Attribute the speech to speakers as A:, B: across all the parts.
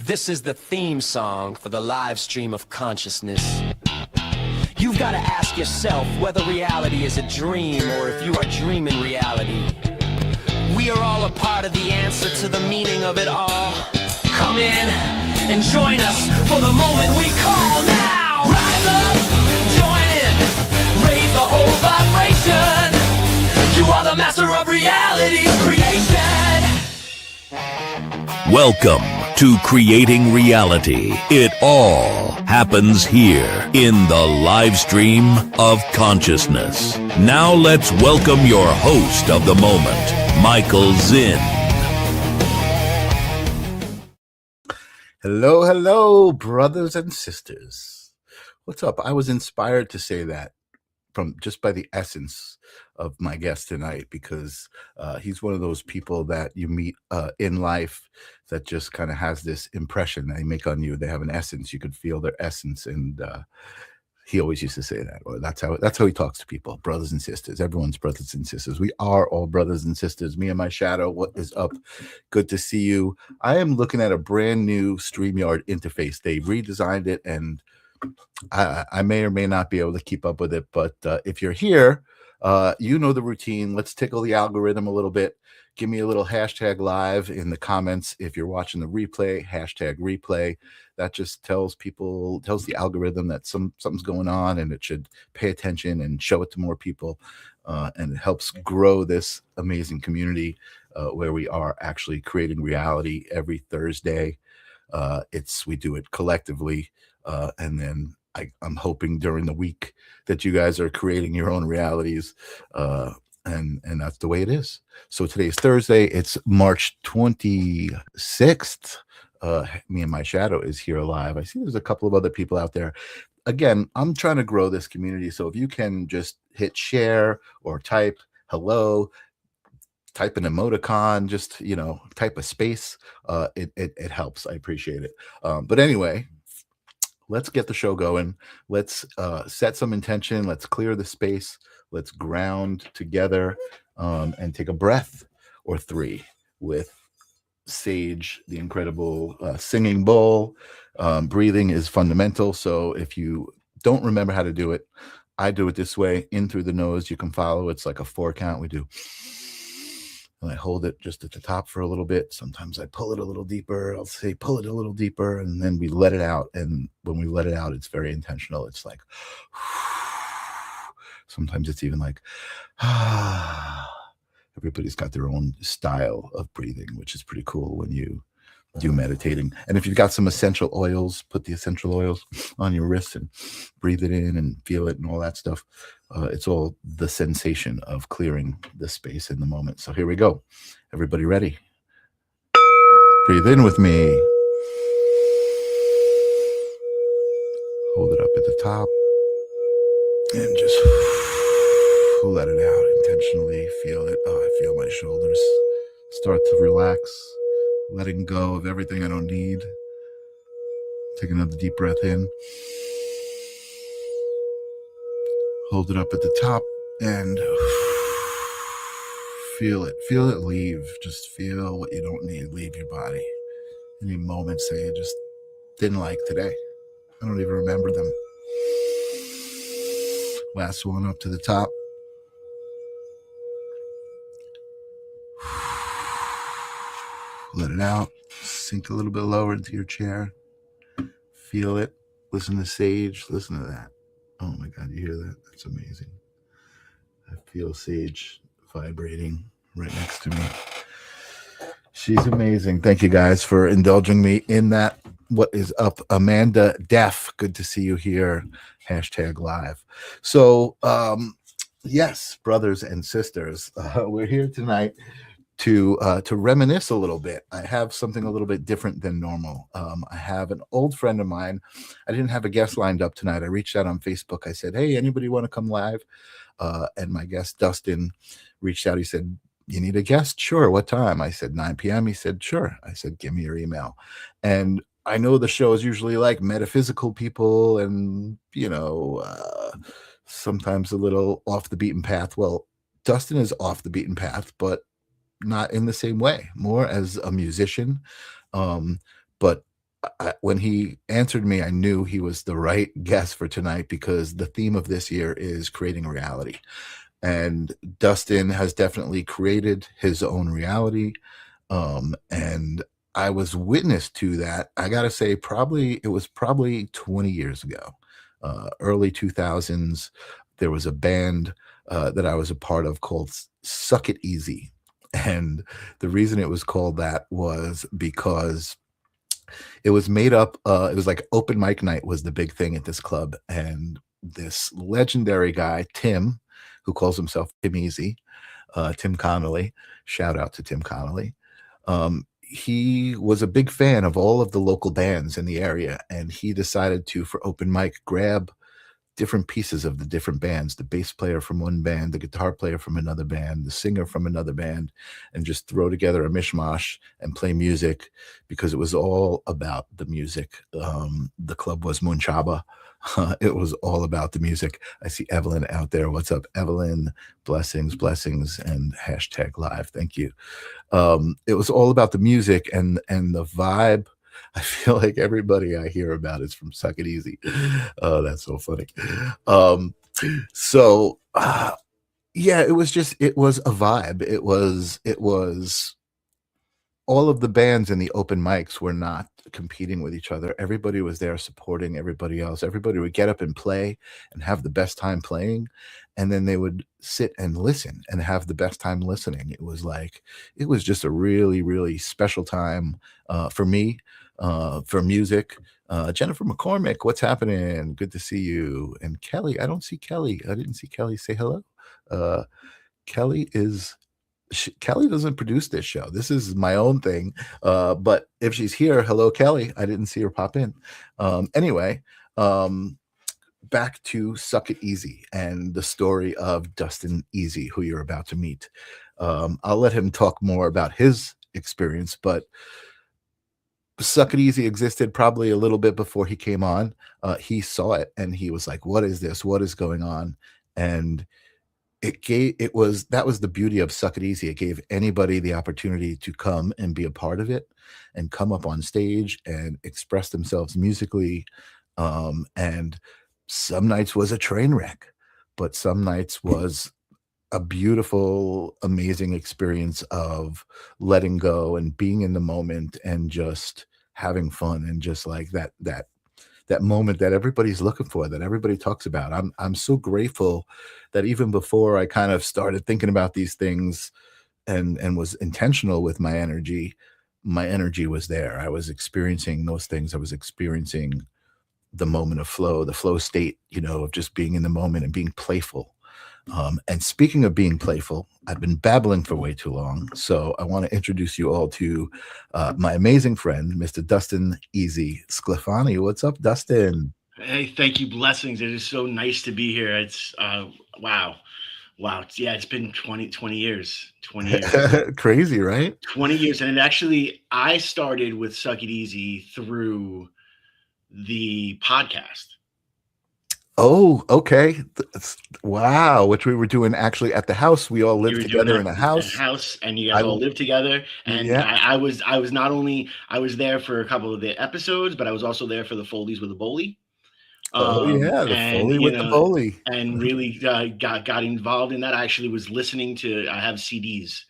A: This is the theme song for the live stream of consciousness. You've got to ask yourself whether reality is a dream or if you are dreaming reality. We are all a part of the answer to the meaning of it all. Come in and join us for the moment we call now. Rise up, join in, raise the whole vibration. You are the master of reality's creation.
B: Welcome to Creating Reality. It all happens here in the live stream of consciousness. Now let's welcome your host of the moment, Michael Zinn.
C: Hello, brothers and sisters. What's up? I was inspired to say that from just by the essence of my guest tonight, because he's one of those people that you meet in life that just kind of has this impression they make on you. They have an essence. You could feel their essence, and he always used to say that. Or that's how he talks to people, brothers and sisters. Everyone's brothers and sisters. We are all brothers and sisters. Me and my shadow. What is up? Good to see you. I am looking at a brand new StreamYard interface. They redesigned it, and I may or may not be able to keep up with it. But if you're here, you know the routine. Let's tickle the algorithm a little bit. Give me a little hashtag live in the comments. If you're watching the replay, hashtag replay. That just tells the algorithm that something's going on, and it should pay attention and show it to more people. And it helps grow this amazing community where we are actually creating reality every Thursday. We do it collectively. And then I'm hoping during the week that you guys are creating your own realities. And that's the way it is. So today's Thursday. It's March 26th. Me and my shadow is here live. I see there's a couple of other people out there. Again, I'm trying to grow this community. So if you can just hit share or type hello, type an emoticon, just, type a space. It helps. I appreciate it. But anyway, let's get the show going. Let's set some intention. Let's clear the space. Let's ground together and take a breath or three with Sage, the incredible singing bowl. Breathing is fundamental. So if you don't remember how to do it, I do it this way, in through the nose. You can follow. It's like a 4 count. We do. And I hold it just at the top for a little bit. Sometimes I pull it a little deeper. I'll say pull it a little deeper, and then we let it out. And when we let it out, it's very intentional. It's like, sometimes it's even like, everybody's got their own style of breathing, which is pretty cool when you do meditating. And if you've got some essential oils, put the essential oils on your wrists and breathe it in and feel it and all that stuff. It's all the sensation of clearing the space in the moment. So here we go. Everybody ready? Breathe in with me. Hold it up at the top. And just let it out intentionally. Feel it. Oh, I feel my shoulders start to relax. Letting go of everything I don't need. Take another deep breath in. Hold it up at the top and feel it. Feel it leave. Just feel what you don't need leave your body. Any moments that you just didn't like today. I don't even remember them. Last one up to the top. Let it out. Sink a little bit lower into your chair. Feel it. Listen to Sage. Listen to that. Oh my God, you hear that? That's amazing. I feel Sage vibrating right next to me. She's amazing. Thank you guys for indulging me in that. What is up? Amanda Deaf. Good to see you here. Hashtag live. So, yes, brothers and sisters, we're here tonight to reminisce a little bit. I have something a little bit different than normal. I have an old friend of mine. I didn't have a guest lined up tonight. I reached out on Facebook. I said, hey, anybody want to come live? And my guest, Dustin, reached out. He said, you need a guest? Sure. What time? I said 9 p.m. He said, sure. I said, give me your email. And I know the show is usually like metaphysical people and, sometimes a little off the beaten path. Well, Dustin is off the beaten path, but not in the same way, more as a musician. But when he answered me, I knew he was the right guest for tonight, because the theme of this year is creating reality. And Dustin has definitely created his own reality. And I was witness to that. I got to say, it was probably 20 years ago, early 2000s. There was a band that I was a part of called Suck It Easy. And the reason it was called that was because it was made up. It was like open mic night was the big thing at this club. And this legendary guy, Tim, who calls himself Tim Easy, Tim Connolly, shout out to Tim Connolly. He was a big fan of all of the local bands in the area, and he decided to, for open mic, grab different pieces of the different bands, the bass player from one band, the guitar player from another band, the singer from another band, and just throw together a mishmash and play music, because it was all about the music. The club was Munchaba. It was all about the music. I see Evelyn out there. What's up, Evelyn? Blessings, and #live. Thank you. It was all about the music and the vibe. I feel like everybody I hear about is from Suck It Easy. Oh, that's so funny. Yeah, it was a vibe. It was all of the bands in the open mics were not competing with each other. Everybody was there supporting everybody else. Everybody would get up and play and have the best time playing. And then they would sit and listen and have the best time listening. It was just a really, really special time for me, for music. Jennifer McCormick, what's happening? Good to see you. And Kelly, I don't see Kelly. I didn't see Kelly. Say hello. Kelly doesn't produce this show. This is my own thing. But if she's here, hello, Kelly. I didn't see her pop in. Anyway, back to Suck It Easy and the story of Dustin Easy, who you're about to meet. I'll let him talk more about his experience, but Suck It Easy existed probably a little bit before he came on. He saw it and he was like, what is this? What is going on? And that was the beauty of Suck It Easy. It gave anybody the opportunity to come and be a part of it and come up on stage and express themselves musically. And some nights was a train wreck, but some nights was a beautiful, amazing experience of letting go and being in the moment and just having fun, and just like that moment that everybody's looking for, that everybody talks about. I'm so grateful that even before I kind of started thinking about these things and was intentional with my energy was there. I was experiencing those things. I was experiencing the moment of flow, the flow state, of just being in the moment and being playful. And speaking of being playful, I've been babbling for way too long. So I want to introduce you all to my amazing friend, Mr. Dustin Easy Sclafani. What's up, Dustin?
D: Hey, thank you. Blessings. It is so nice to be here. It's wow. Yeah, it's been 20 years. 20 years.
C: Crazy, right?
D: 20 years. And I started with Suck It Easy through the podcast.
C: Oh, okay. Wow. Which we were doing actually at the house. We all lived together in a house.
D: And you guys all lived together. And yeah. I was not only, I was there for a couple of the episodes, but I was also there for the Foldies with the Bowley.
C: The Foley with the Bowley.
D: And really got involved in that. I actually was listening to, I have CDs.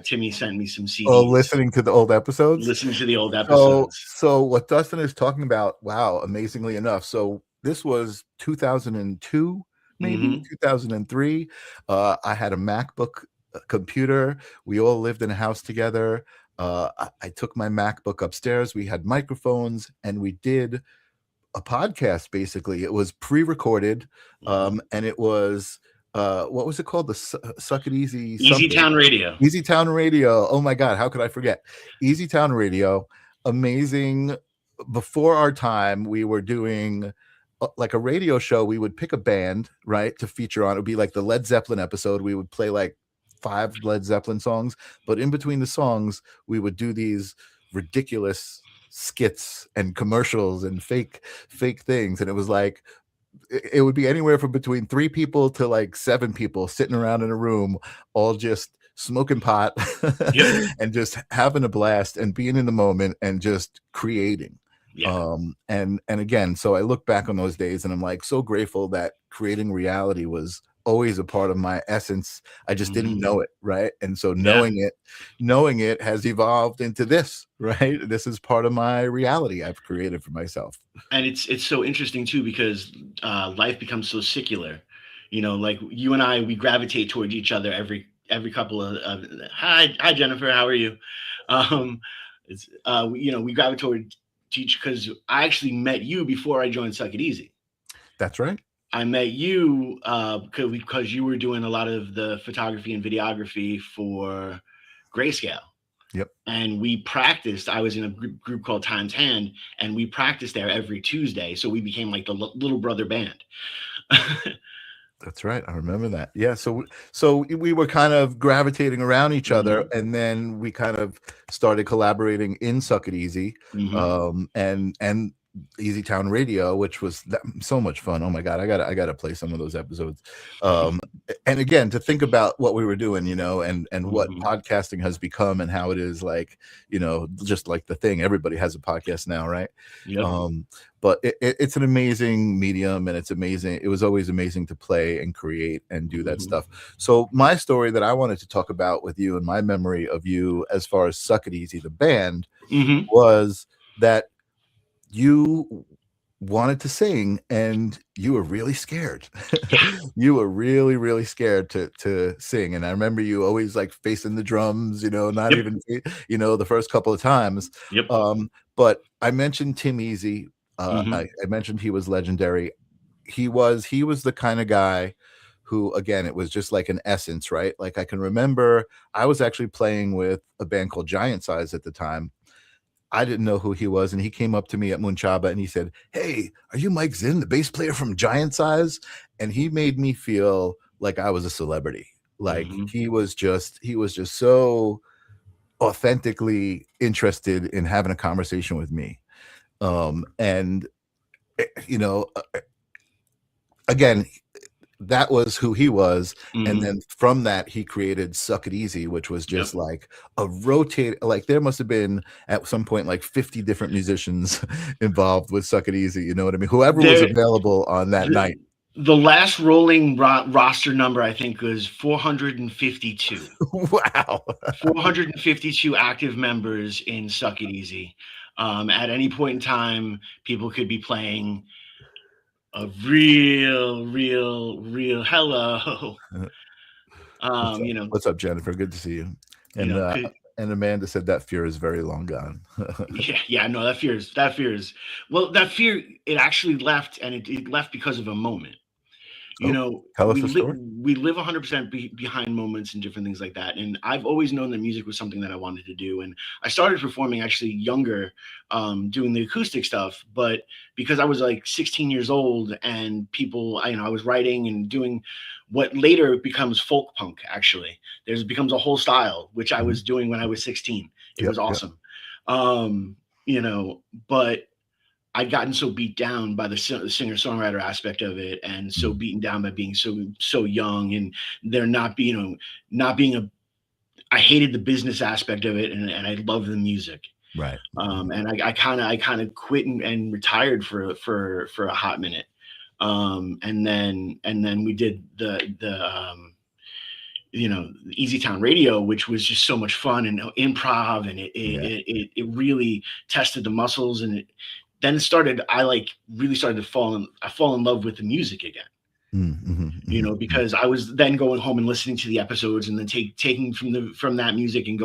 D: Timmy sent me some CDs.
C: Oh, listening to the old episodes?
D: Listening to the old episodes.
C: So what Dustin is talking about, wow, amazingly enough. So this was 2002, maybe 2003. I had a MacBook computer. We all lived in a house together. I took my MacBook upstairs. We had microphones and we did a podcast. Basically, it was pre-recorded, and it was what was it called? The Suck It Easy.
D: Easy Town Radio.
C: Easy Town Radio. Oh my God, how could I forget? Easy Town Radio. Amazing. Before our time, we were doing like a radio show. We would pick a band, right, to feature on. It would be like the Led Zeppelin episode. We would play like 5 Led Zeppelin songs, but in between the songs, we would do these ridiculous skits and commercials and fake things. And it was like, it would be anywhere from between 3 people to like 7 people sitting around in a room, all just smoking pot
D: Yep.
C: and just having a blast and being in the moment and just creating.
D: Yeah.
C: And again, so I look back on those days and I'm like so grateful that creating reality was always a part of my essence. I just didn't know it, right? And so knowing it has evolved into this, right? This is part of my reality I've created for myself.
D: And it's so interesting too, because life becomes so secular. You know, like you and I, we gravitate towards each other every couple of hi Jennifer, how are you? It's you know, we gravitate towards each, because I actually met you before I joined Suck It Easy.
C: That's right.
D: I met you because you were doing a lot of the photography and videography for Grayscale.
C: Yep.
D: And we practiced. I was in a group called Times Hand, and we practiced there every Tuesday. So we became like the little brother band.
C: That's right. I remember that. Yeah. So we were kind of gravitating around each other, and then we kind of started collaborating in Suck It Easy, and Easy Town Radio, which was so much fun. Oh my God, I gotta play some of those episodes. And again, to think about what we were doing, you know, and what podcasting has become and how it is, like, you know, just like the thing. Everybody has a podcast now, right?
D: Yep.
C: But it's an amazing medium, and it's amazing. It was always amazing to play and create and do that stuff. So my story that I wanted to talk about with you, and my memory of you as far as Suck It Easy, the band, was that you wanted to sing and you were really scared. You were really, really scared to sing. And I remember you always like facing the drums, you know, not even, you know, the first couple of times. But I mentioned Tim Easy. I mentioned he was legendary. He was the kind of guy who, again, it was just like an essence, right? Like I can remember I was actually playing with a band called Giant Size at the time. I didn't know who he was, and he came up to me at Munchaba and he said, "Hey, are you Mike Zinn, the bass player from Giant Size?" And he made me feel like I was a celebrity. Like he was just so authentically interested in having a conversation with me. And you know, again, that was who he was. And then from that, he created Suck It Easy, which was just like a rotate. Like there must have been at some point like 50 different musicians involved with Suck It Easy. You know what I mean? Whoever was available on that night.
D: The last rolling roster number, I think, was 452.
C: Wow.
D: 452 active members in Suck It Easy. At any point in time, people could be playing a real hello. You know,
C: what's up, Jennifer? Good to see you. And
D: you know,
C: and Amanda said that fear is very long gone.
D: No, that fear is well, that fear, it actually left, and it left because of a moment. You know,
C: tell us the story.
D: We live 100% behind moments and different things like that. And I've always known that music was something that I wanted to do. And I started performing actually younger, doing the acoustic stuff. But because I was like 16 years old, and people, I was writing and doing what later becomes folk punk. Actually, becomes a whole style, which I was doing when I was 16. It was awesome. You know, but I'd gotten so beat down by the singer-songwriter aspect of it, and so beaten down by being so young, and there not being I hated the business aspect of it, and I loved the music.
C: Right.
D: And I kind of quit and retired for a hot minute. And then we did the Easy Town Radio, which was just so much fun and improv, and it really tested the muscles, and then I really started to fall in love with the music again. You know, because I was then going home and listening to the episodes, and then taking from that music and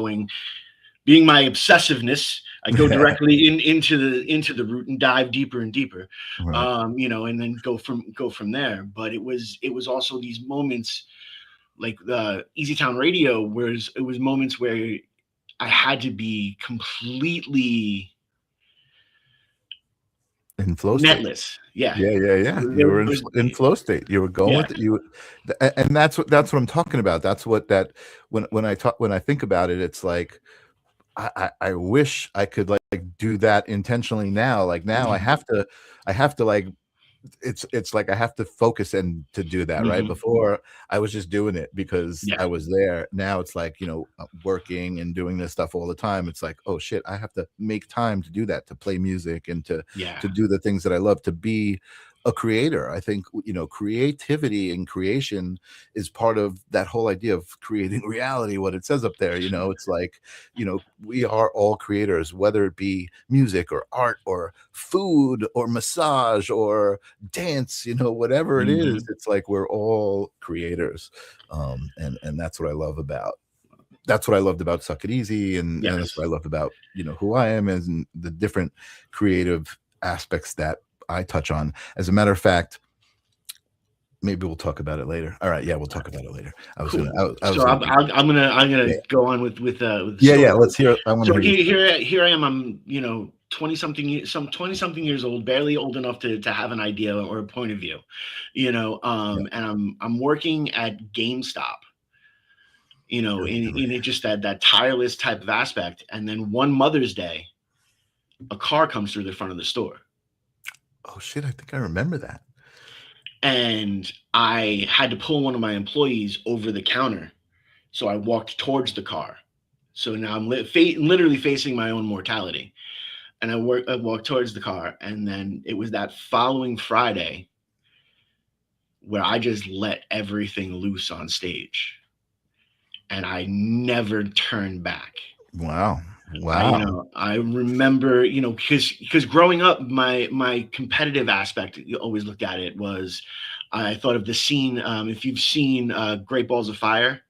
D: being my obsessiveness, I go directly into the root and dive deeper and deeper. Right. You know, and then go from there. But it was also these moments like the Easy Town Radio, it was moments where I had to be completely
C: in flow state.
D: Netless.
C: Yeah. You were in flow state. You were going with it. And that's what I'm talking about. That's what when I think about it, it's like I wish I could like do that intentionally now. Like now I have to like it's like I have to focus and to do that, right? Before I was just doing it because
D: Yeah.
C: I was there. Now it's like, working and doing this stuff all the time. It's like, oh shit, I have to make time to do that, to play music and to
D: Yeah.
C: do the things that I love, to be a creator. I think, creativity and creation is part of that whole idea of creating reality, what it says up there. It's like, we are all creators, whether it be music or art or food or massage or dance, whatever it is. It's like we're all creators. And that's what I love about that's what I loved about Suck It Easy, and that's what I loved about who I am and the different creative aspects that I touch on. As a matter of fact, maybe we'll talk about it later. All right, yeah, we'll talk about it later.
D: I'm gonna go on with the
C: yeah. Let's hear. I want to
D: so
C: hear.
D: Here I am. I'm 20 something years old, barely old enough to have an idea or a point of view, and I'm working at GameStop. In just that tireless type of aspect. And then one Mother's Day, a car comes through the front of the store.
C: Oh shit, I think I remember that.
D: And I had to pull one of my employees over the counter. So I walked towards the car. So now I'm literally facing my own mortality. And I walked towards the car. And then it was that following Friday where I just let everything loose on stage. And I never turned back.
C: Wow.
D: I remember, because growing up, my competitive aspect, you always looked at it, was I thought of the scene. If you've seen Great Balls of Fire.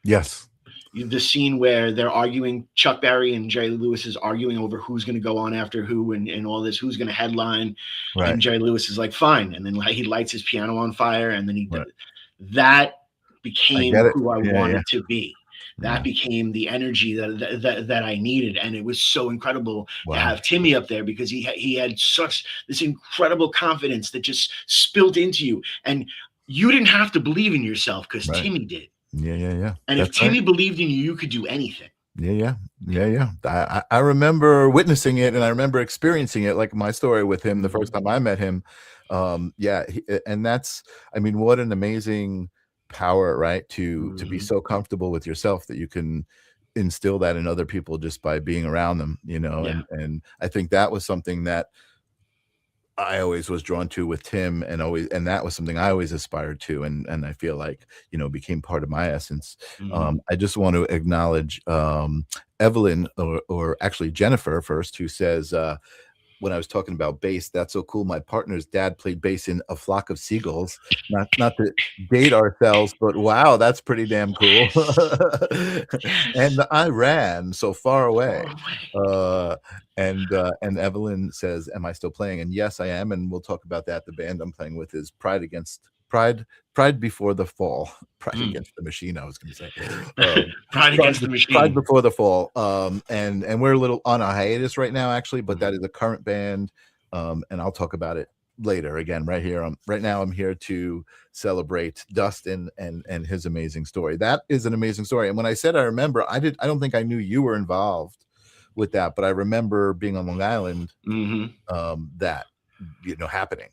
C: Yes.
D: The scene where they're arguing, Chuck Berry and Jerry Lewis is arguing over who's going to go on after who and all this, who's going to headline. Right. And Jerry Lewis is like, fine. And then he lights his piano on fire. And then that became who I wanted to be. That became the energy that I needed. And it was so incredible to have Timmy up there, because he had such this incredible confidence that just spilled into you. And you didn't have to believe in yourself, because Timmy did.
C: Yeah.
D: And if Timmy believed in you, you could do anything. Yeah.
C: I remember witnessing it, and I remember experiencing it, like my story with him the first time I met him. And that's, what an amazing power, right? To be so comfortable with yourself that you can instill that in other people just by being around them, and I think that was something that I always was drawn to with Tim, and that was something I always aspired to, and I feel like became part of my essence. I just want to acknowledge Evelyn, or actually Jennifer first, who says, when I was talking about bass, that's so cool. My partner's dad played bass in A Flock of Seagulls. Not to date ourselves, but wow, that's pretty damn cool. And I ran so far away. And Evelyn says, "Am I still playing?" And yes, I am. And we'll talk about that. The band I'm playing with is Pride Before the Fall. Pride Against the Machine, I was going to say.
D: Pride Against the Machine.
C: Pride Before the Fall. And we're a little on a hiatus right now, actually, but that is a current band. And I'll talk about it later. Again, right now I'm here to celebrate Dustin and his amazing story. That is an amazing story. And when I said I remember, I don't think I knew you were involved with that, but I remember being on Long Island, that happening,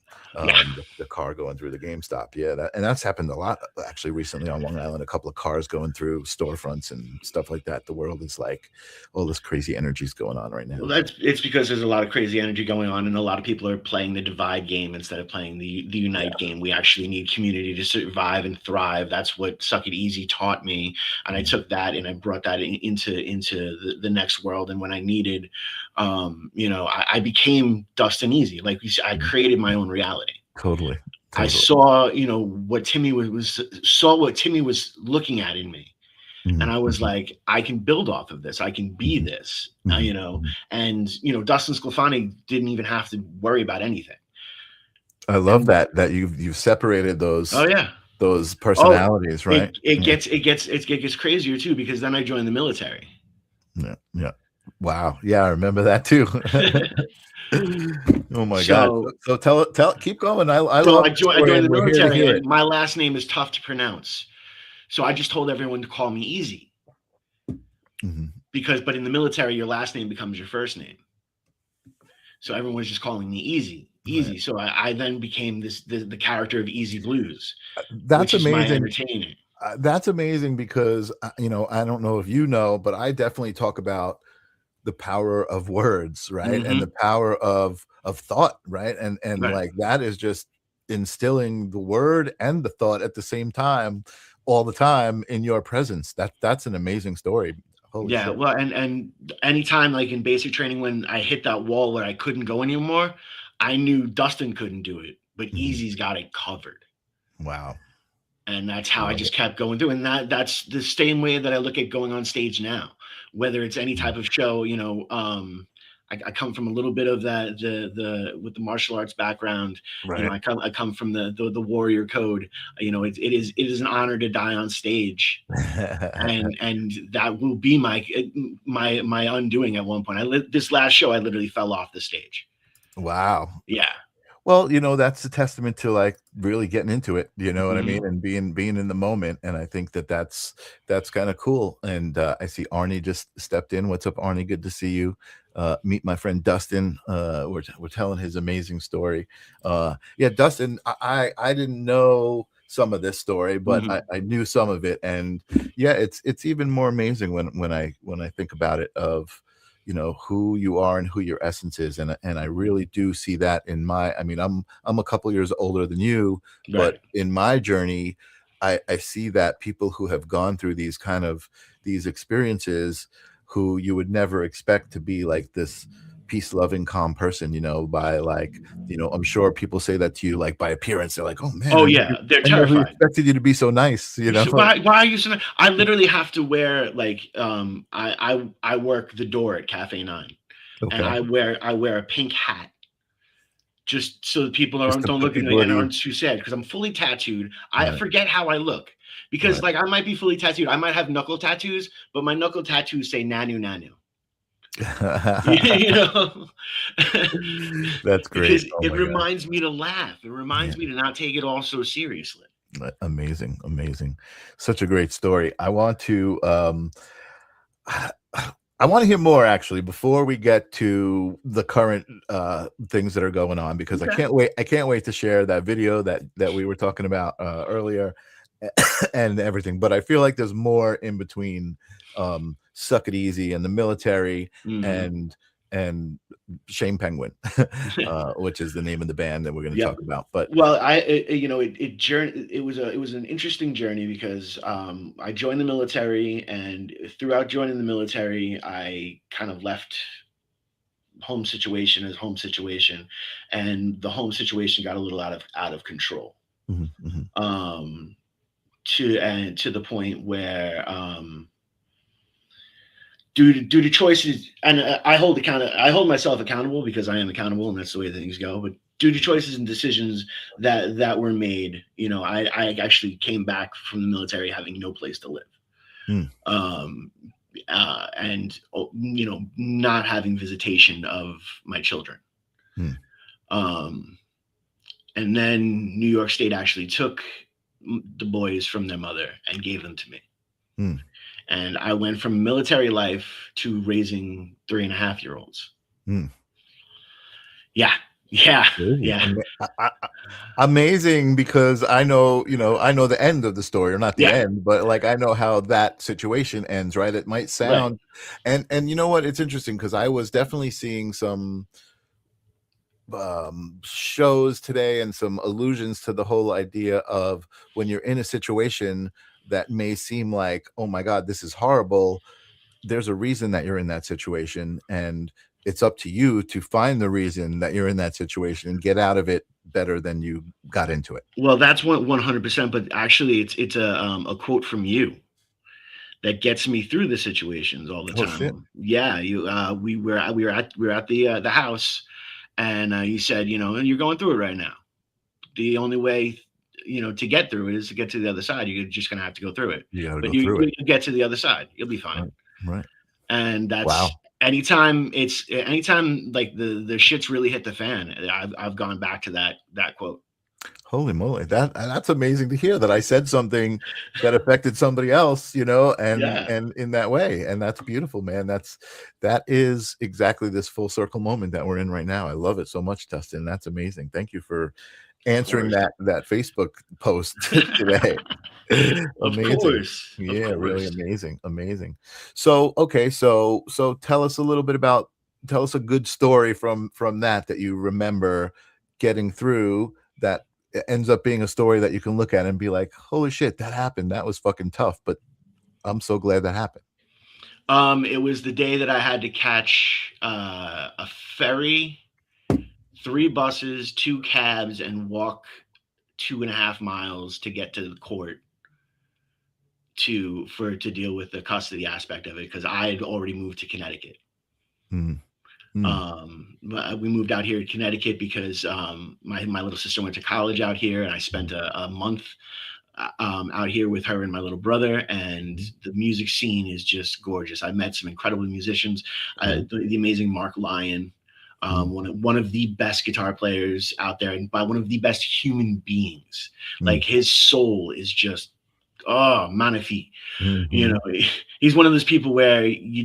C: the car going through the GameStop. And that's happened a lot actually recently on Long Island. A couple of cars going through storefronts and stuff like that. The world is like, all this crazy energy is going on right now.
D: Well, it's because there's a lot of crazy energy going on, and a lot of people are playing the divide game instead of playing the unite game. We actually need community to survive and thrive. That's what Suck It Easy taught me, and I took that and I brought that into the next world. And when I needed, I became Dustin Easy. Like I created my own reality.
C: Totally.
D: I saw, what Timmy was looking at in me. And I was like, I can build off of this. I can be this, and, Dustin Sclafani didn't even have to worry about anything.
C: I love that you've separated those.
D: Oh yeah.
C: Those personalities, right?
D: It gets crazier too, because then I joined the military.
C: Yeah. Wow. Yeah. I remember that too. Oh my God. So tell, keep going. I
D: joined the military, and my last name is tough to pronounce. So I just told everyone to call me Easy, but in the military, your last name becomes your first name. So everyone was just calling me Easy. Easy. So I then became the character of Easy Blues,
C: That's
D: which is my
C: amazing.
D: entertainment.
C: That's amazing because I don't know if you know, but I definitely talk about the power of words, right? And the power of thought, right? And
D: Right.
C: like that is just instilling the word and the thought at the same time, all the time in your presence. That's an amazing story. Holy
D: Yeah.
C: shit.
D: Well, and anytime like in basic training when I hit that wall where I couldn't go anymore, I knew Dustin couldn't do it, but
C: Mhm.
D: Easy's got it covered.
C: Wow.
D: And that's how I
C: Love
D: just
C: it.
D: kept going through. And that's the same way that I look at going on stage now, whether it's any type of show, I come from a little bit of that with the martial arts background.
C: Right.
D: I come from the warrior code. It is an honor to die on stage, and that will be my undoing at one point. This last show I literally fell off the stage.
C: Wow.
D: Yeah.
C: Well, that's a testament to like really getting into it, you know what I
D: Mhm.
C: mean, and being in the moment. And I think that's kind of cool. And I see Arnie just stepped in. What's up, Arnie? Good to see you. Meet my friend Dustin. We're telling his amazing story. Yeah, Dustin, I didn't know some of this story, but
D: Mhm.
C: I knew some of it. And yeah, it's even more amazing when I think about it of who you are and who your essence is. And I really do see that in I'm a couple years older than you, but
D: Right.
C: in my journey, I see that people who have gone through these experiences, who you would never expect to be like this peace loving calm person, by like, I'm sure people say that to you like by appearance. They're like, oh man,
D: Oh yeah, they're
C: I never
D: terrified.
C: expected you to be so nice,
D: Why are you so? I literally have to wear like I work the door at Cafe 9, and
C: Okay.
D: I wear a pink hat just so that people
C: Just to
D: don't
C: put
D: look at
C: people
D: me
C: at
D: and
C: ease.
D: aren't too sad because I'm fully tattooed. I
C: Right.
D: forget how I look because
C: Right.
D: like I might be fully tattooed. I might have knuckle tattoos, but my knuckle tattoos say Nanu Nanu. you know,
C: That's great.
D: because
C: Oh
D: it
C: my god.
D: reminds me to laugh. It
C: Yeah.
D: reminds me to not take it all so seriously.
C: Amazing, amazing. Such a great story. I want to I want to hear more actually before we get to the current things that are going on, because
D: Okay.
C: I can't wait to share that video that we were talking about earlier and everything. But I feel like there's more in between Suck It Easy and the military
D: Mhm.
C: and Shane Penguin, which is the name of the band that we're going to
D: Yep.
C: talk about. But
D: Well, it was an interesting journey because I joined the military, and throughout joining the military, I kind of left home situation as home situation, and the home situation got a little out of control.
C: Mhm, mhm.
D: Um, to the point where due to choices, and I hold myself accountable because I am accountable, and that's the way things go. But due to choices and decisions that were made, I actually came back from the military having no place to live,
C: Mm,
D: um, and not having visitation of my children.
C: mm,
D: Um, and then New York State actually took the boys from their mother and gave them to me.
C: mm.
D: And I went from military life to raising 3.5-year-olds.
C: Mm.
D: Yeah, yeah,
C: Crazy.
D: yeah,
C: Amazing, because I know the end of the story, or not the
D: yeah.
C: end, but like I know how that situation ends, right? It might
D: Right.
C: sound, and you know what? It's interesting because I was definitely seeing some shows today and some allusions to the whole idea of when you're in a situation that may seem like, oh my God, this is horrible. There's a reason that you're in that situation, and it's up to you to find the reason that you're in that situation and get out of it better than you got into it.
D: Well, that's 100%. But actually, it's a quote from you that gets me through the situations all the
C: Oh shit.
D: time. Yeah, you we were at the house, and you said, you're going through it right now. The only way to get through it is to get to the other side. You're just gonna have to go through it,
C: You got to
D: but
C: go
D: you
C: through it.
D: you get to the other side. You'll be fine.
C: Right. Right.
D: And that's
C: Wow.
D: anytime like the shit's really hit the fan. I've gone back to that quote.
C: Holy moly, that's amazing to hear that I said something that affected somebody else, and
D: Yeah,
C: in that way. And that's beautiful, man. That is exactly this full circle moment that we're in right now. I love it so much, Dustin. That's amazing. Thank you for
D: of
C: answering
D: course.
C: that Facebook post today.
D: Of
C: Amazing.
D: course. Of
C: Yeah, really
D: course.
C: amazing. Amazing. So, okay, so tell us a little bit about tell us a good story from that you remember getting through that it ends up being a story that you can look at and be like, holy shit, that happened. That was fucking tough, but I'm so glad that happened.
D: It was the day that I had to catch a ferry, 3 buses, 2 cabs, and walk 2.5 miles to get to the court to deal with the custody aspect of it, because I had already moved to Connecticut.
C: Mm. Mm.
D: We moved out here to Connecticut because my little sister went to college out here, and I spent a month out here with her and my little brother. And the music scene is just gorgeous. I met some incredible musicians,
C: Cool.
D: the amazing Mark Lyon,
C: Mm.
D: one of the best guitar players out there, and by one of the best human beings.
C: Mm.
D: Like, his soul is just, oh, magnifique. You
C: Mhm.
D: know, he's one of those people where you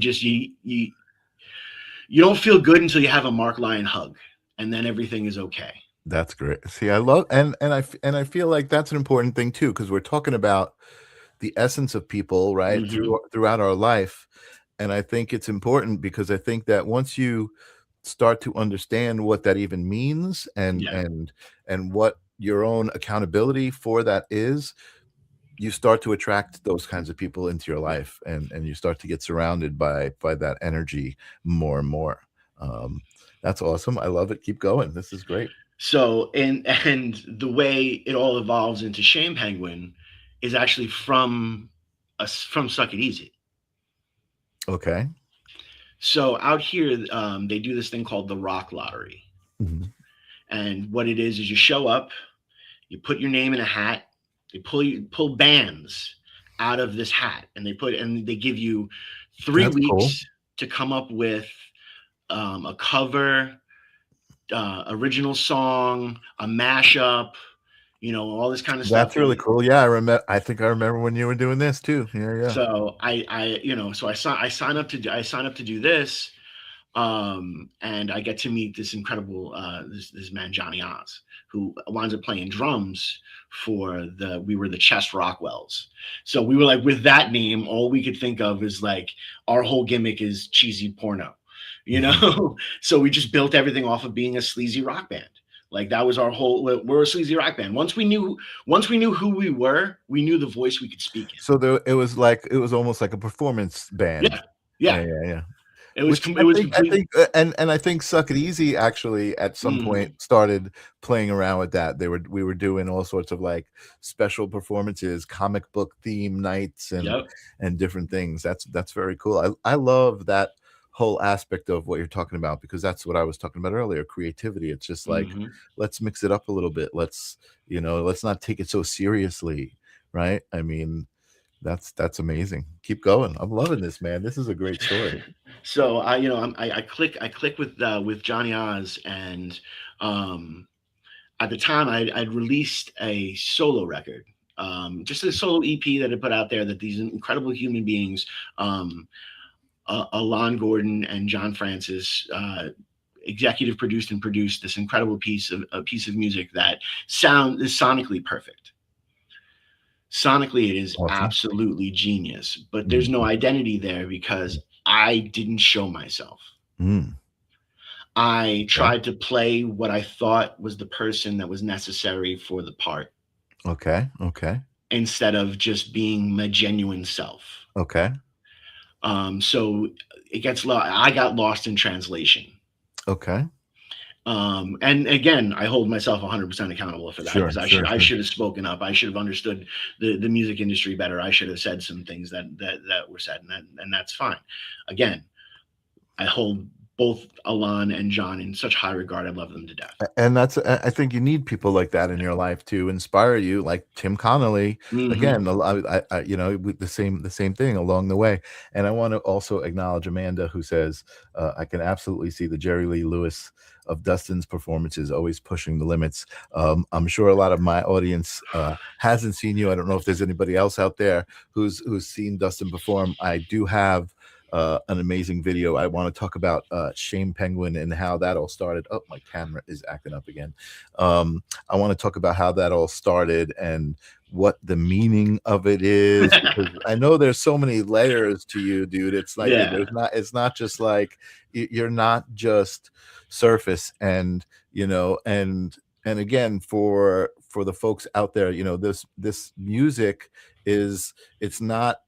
D: don't feel good until you have a Mark Lyon hug, and then everything is okay.
C: That's great. See, I love and I feel like that's an important thing too, because we're talking about the essence of people, right?
D: Hmm.
C: Throughout our life. And I think it's important because I think that once you start to understand what that even means
D: Yeah.
C: and what your own accountability for that is, you start to attract those kinds of people into your life and you start to get surrounded by that energy more and more. Um, that's awesome. I love it. Keep going. This is great.
D: So, and the way it all evolves into Shame Penguin is actually from us, from Suck It Easy.
C: Okay.
D: So out here, they do this thing called the Rock Lottery,
C: Mhm.
D: and what it is you show up, you put your name in a hat, they pull bands out of this hat, and they give you 3
C: That's cool.
D: weeks to come up with a cover, original song, a mashup, all this kind of stuff.
C: That's really cool. Yeah, I think I remember when you were doing this too. Yeah, yeah.
D: So I sign up to do this, and I get to meet this incredible this man Johnny Oz, who winds up playing drums for we were the Chess Rockwells. So we were like, with that name, all we could think of is like, our whole gimmick is cheesy porno,
C: Mhm.
D: So we just built everything off of being a sleazy rock band. Like, that was our whole. We're a sleazy rock band. Once we knew who we were, we knew the voice we could speak in.
C: So it was almost like a performance band.
D: Yeah, yeah.
C: Yeah, yeah, yeah.
D: It was
C: Which
D: com- it was complete.
C: and I think Suck It Easy actually at some point
D: Mhm.
C: started playing around with that. We were doing all sorts of like special performances, comic book theme nights
D: Yep.
C: and different things. That's very cool. I love that whole aspect of what you're talking about because that's what I was talking about earlier, creativity. It's just like
D: Mhm.
C: let's mix it up a little bit. Let's not take it so seriously, right? I mean, that's amazing. Keep going. I'm loving this, man. This is a great story.
D: So I click with Johnny Oz, and um, at the time I'd released a solo record, just a solo EP that I put out there, that these incredible human beings, Alon Gordon and John Francis, executive produced and produced this incredible piece of music that is sonically perfect. Sonically, it is
C: Awesome.
D: absolutely genius, but there's no
C: Mhm.
D: identity there because I didn't show myself.
C: Mm.
D: I
C: Okay.
D: tried to play what I thought was the person that was necessary for the part,
C: Okay. Okay.
D: instead of just being my genuine self.
C: Okay.
D: So I got lost in translation.
C: Okay.
D: And again, I hold myself 100% accountable for that,
C: Sure.
D: because
C: Sure.
D: I
C: Sure.
D: should have spoken up. I should have understood the music industry better. I should have said some things that were said, and that's fine. Again, I hold both Alon and John in such high regard. I love them to death.
C: And that's, I think you need people like that in your life to inspire you, like Tim Connolly. Again, you know, with the same thing along the way. And I want to also acknowledge Amanda, who says, I can absolutely see the Jerry Lee Lewis of Dustin's performances, always pushing the limits. I'm sure a lot of my audience hasn't seen you. I don't know if there's anybody else out there who's seen Dustin perform. I do have an amazing video. I want to talk about Shame Penguin and how that all started. Oh, my camera is acting up again. I want to talk about how that all started and what the meaning of it is, because I know there's so many layers to you, dude. It's like it's not just like you're not just surface. And you know, and again, for the folks out there, you know, this music it's not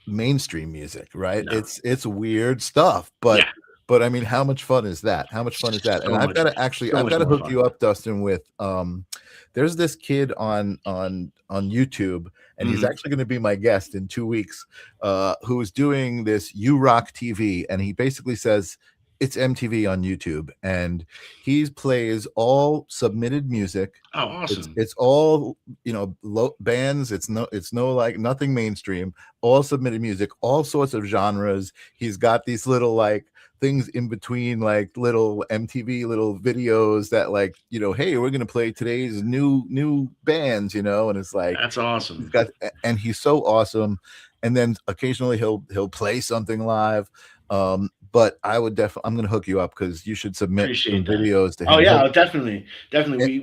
C: mainstream music, right?
D: No.
C: It's weird stuff, but but I mean, how much fun is that? How much fun is that?
D: So
C: And I've got to actually I've got to hook you up, Dustin, with there's this kid on YouTube, and he's actually going to be my guest in 2 weeks, who is doing this You Rock TV, and he basically says it's MTV on YouTube, and he plays all submitted music.
D: Oh, awesome!
C: It's all, you know, bands. It's no like nothing mainstream. All submitted music, all sorts of genres. He's got these little like things in between, like little MTV little videos that, like, you know, hey, we're gonna play today's new bands, you know, and it's like,
D: that's awesome.
C: He's got, and he's so awesome. And then occasionally he'll play something live. But I would definitely, I'm going to hook you up because you should submit some videos to him.
D: Oh yeah, definitely.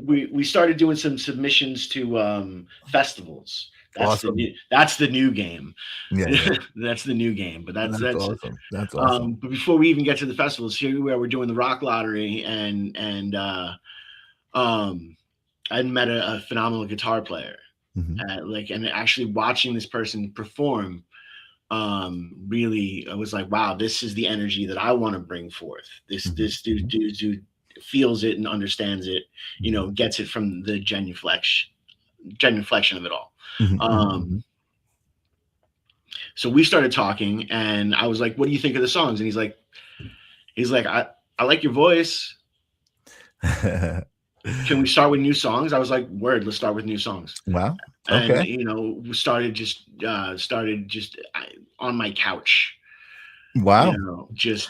D: We started doing some submissions to festivals. That's awesome. That's the new game.
C: Yeah.
D: That's the new game. But that's
C: awesome. That's awesome.
D: But before we even get to the festivals, here where we're doing the rock lottery, and I met a phenomenal guitar player, and actually watching this person perform. Really, I was like, wow, this is the energy that I want to bring forth. This dude feels it and understands it, you know, gets it from the genuflection of it all. So we started talking, and I was like, what do you think of the songs? And he's like, I like your voice. Can we start with new songs? I was like, word, let's start with new songs.
C: Wow. Okay.
D: And, you know, we started just on my couch.
C: Wow.
D: You know, just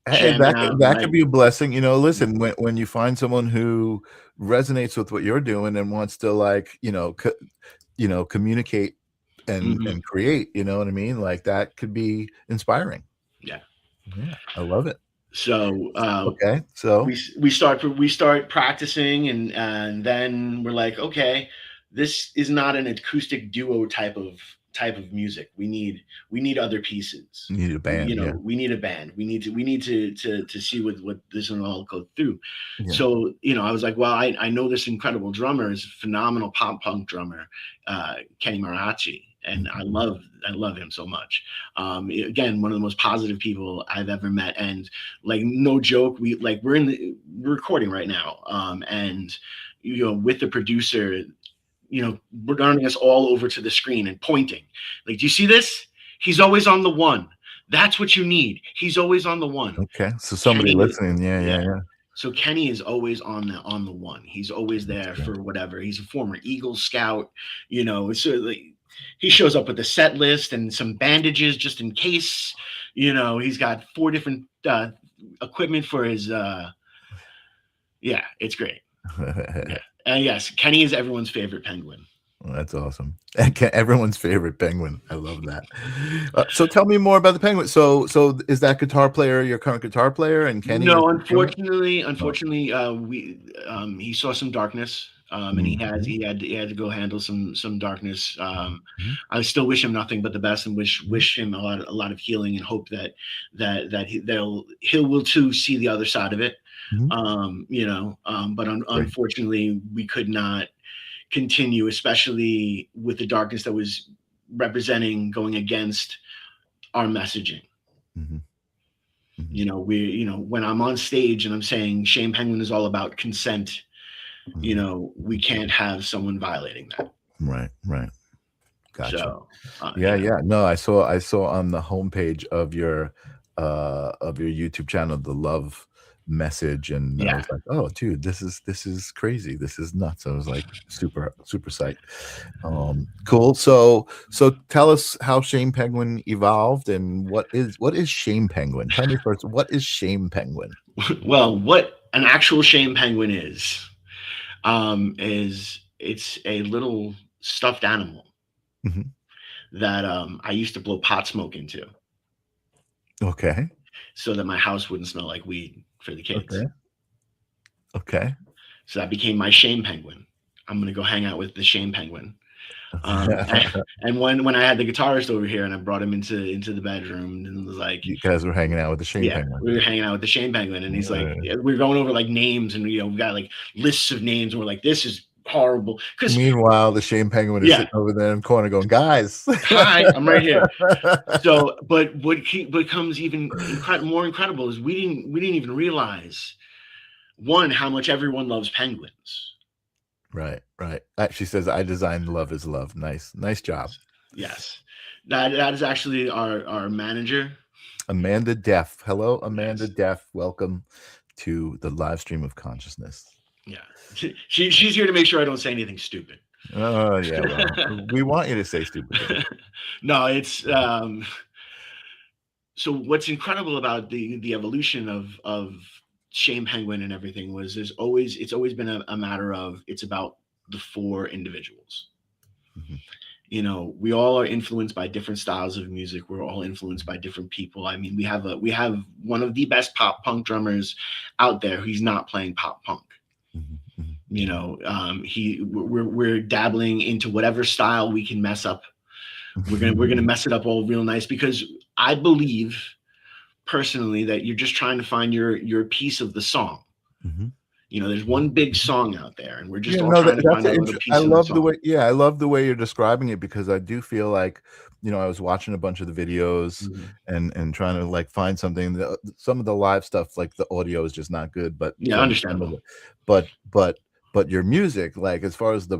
C: that could be a blessing. You know, listen, when you find someone who resonates with what you're doing and wants to, like, you know, communicate and create, you know what I mean? Like, that could be inspiring.
D: Yeah.
C: I love it.
D: So
C: okay, so
D: we start practicing, and then we're like, okay, this is not an acoustic duo type of music. We need other pieces.
C: You need a band.
D: You know, we need a band. We need to see what this will all go through. Yeah. So, you know, I was like, well, I know this incredible drummer, is a phenomenal pop punk drummer, Kenny Marachi. And I love him so much. Again, one of the most positive people I've ever met. And like, no joke, we're recording right now. And, you know, with the producer, you know, we're turning us all over to the screen and pointing. Like, do you see this? He's always on the one. That's what you need. He's always on the one.
C: Okay. So somebody listening. Yeah.
D: So Kenny is always on the one. He's always there for whatever. He's a former Eagle Scout, you know, so like, he shows up with a set list and some bandages just in case. You know, he's got 4 different equipment for his. Yeah, it's great. And yes, Kenny is everyone's favorite penguin.
C: Well, that's awesome. Everyone's favorite penguin. I love that. So tell me more about the penguin. So is that guitar player your current guitar player? And Kenny?
D: No, unfortunately, he saw some darkness. And he had to go handle some darkness. I still wish him nothing but the best, and wish him a lot of healing, and hope that he will too see the other side of it. You know, but unfortunately, we could not continue, especially with the darkness that was representing going against our messaging. You know, when I'm on stage and I'm saying Shame Penguin is all about consent. You know, we can't have someone violating that.
C: Right. Gotcha.
D: So,
C: yeah. No, I saw on the homepage of your of your YouTube channel, the love message, and I
D: Yeah.
C: was like, oh dude, this is crazy, this is nuts. I was like super psyched. Cool. So tell us how Shame Penguin evolved, and what is Shame Penguin? Tell me first, what is Shame Penguin?
D: Well, what an actual shame penguin is it's a little stuffed animal
C: Mhm.
D: that I used to blow pot smoke into
C: Okay.
D: so that my house wouldn't smell like weed for the kids.
C: Okay.
D: So that became my shame penguin. I'm gonna go hang out with the shame penguin. And when I had the guitarist over here and I brought him into the bedroom and was like,
C: You guys were hanging out with the Shame
D: yeah,
C: Penguin.
D: we were hanging out with the shame penguin, and he's like, we were going over like names, and we got like lists of names, and we're like, this is horrible. Because
C: meanwhile, the Shame Penguin is sitting over there in the corner going, guys,
D: hi, I'm right here. So, but what becomes even more incredible is we didn't even realize, one, how much everyone loves penguins.
C: Right. She says, I designed Love is Love. Nice job.
D: Yes, that is actually our manager,
C: Amanda Deaf. Hello, Amanda Deaf. Welcome to the live stream of consciousness.
D: Yeah, she's here to make sure I don't say anything stupid.
C: Oh yeah, well, we want you to say stupid.
D: No, it's so what's incredible about the evolution of Shame Penguin and everything was it's always been a matter of, it's about the four individuals.
C: Mm-hmm.
D: You know, we all are influenced by different styles of music. We're all influenced by different people. I mean, we have one of the best pop punk drummers out there. He's not playing pop punk.
C: Mm-hmm.
D: You know, we're dabbling into whatever style we can mess up. We're gonna mess it up all real nice, because I believe personally that you're just trying to find your piece of the song.
C: Mm-hmm.
D: You know, there's one big song out there, and we're just all trying to find a little piece of the song.
C: I love the way you're describing it, because I do feel like, you know, I was watching a bunch of the videos and trying to like find something. Some of the live stuff, like the audio is just not good, but
D: yeah, understandable.
C: But your music, like as far as the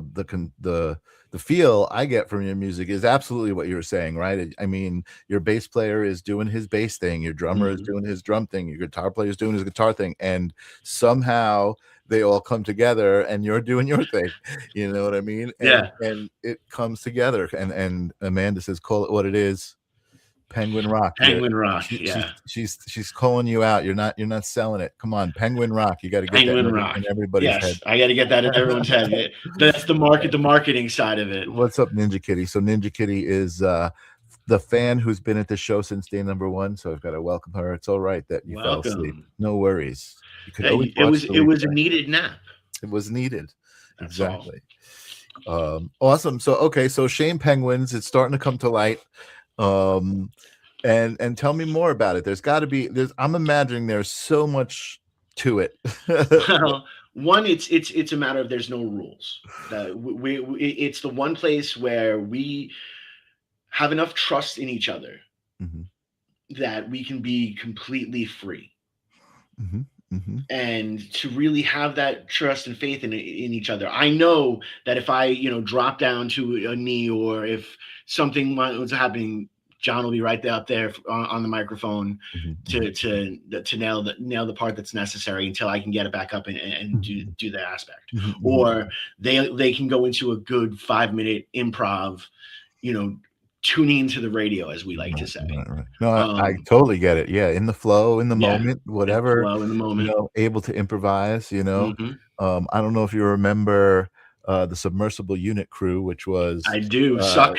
C: feel I get from your music, is absolutely what you were saying, right? I mean, your bass player is doing his bass thing, your drummer is doing his drum thing, your guitar player is doing his guitar thing, and somehow they all come together and you're doing your thing. You know what I mean? And it comes together. And Amanda says, call it what it is. Penguin Rock.
D: Penguin Rock.
C: She's calling you out. You're not selling it. Come on, Penguin Rock. You got to get
D: Penguin
C: that
D: Rock
C: in everybody's head.
D: I got to get that in everyone's head. That's the marketing side of it.
C: What's up, Ninja Kitty? So Ninja Kitty is the fan who's been at the show since day number one. So I've got to welcome her. It's all right that you fell asleep. No worries. You could always
D: it was a needed nap.
C: It was needed.
D: That's
C: exactly. Awesome. So Shame Penguins, it's starting to come to light. And tell me more about it. I'm imagining there's so much to it.
D: Well, one, it's a matter of there's no rules. It's the one place where we have enough trust in each other that we can be completely free. And to really have that trust and faith in each other. I know that if I, drop down to a knee, or if something was happening, John will be right there up there on the microphone to nail the part that's necessary until I can get it back up and do the aspect. Or they can go into a good 5-minute improv, tuning into the radio, as we like to say.
C: Right. No, I totally get it. Yeah, in the flow, in the moment, whatever.
D: In the moment,
C: able to improvise. I don't know if you remember the Submersible Unit crew, which was
D: suck.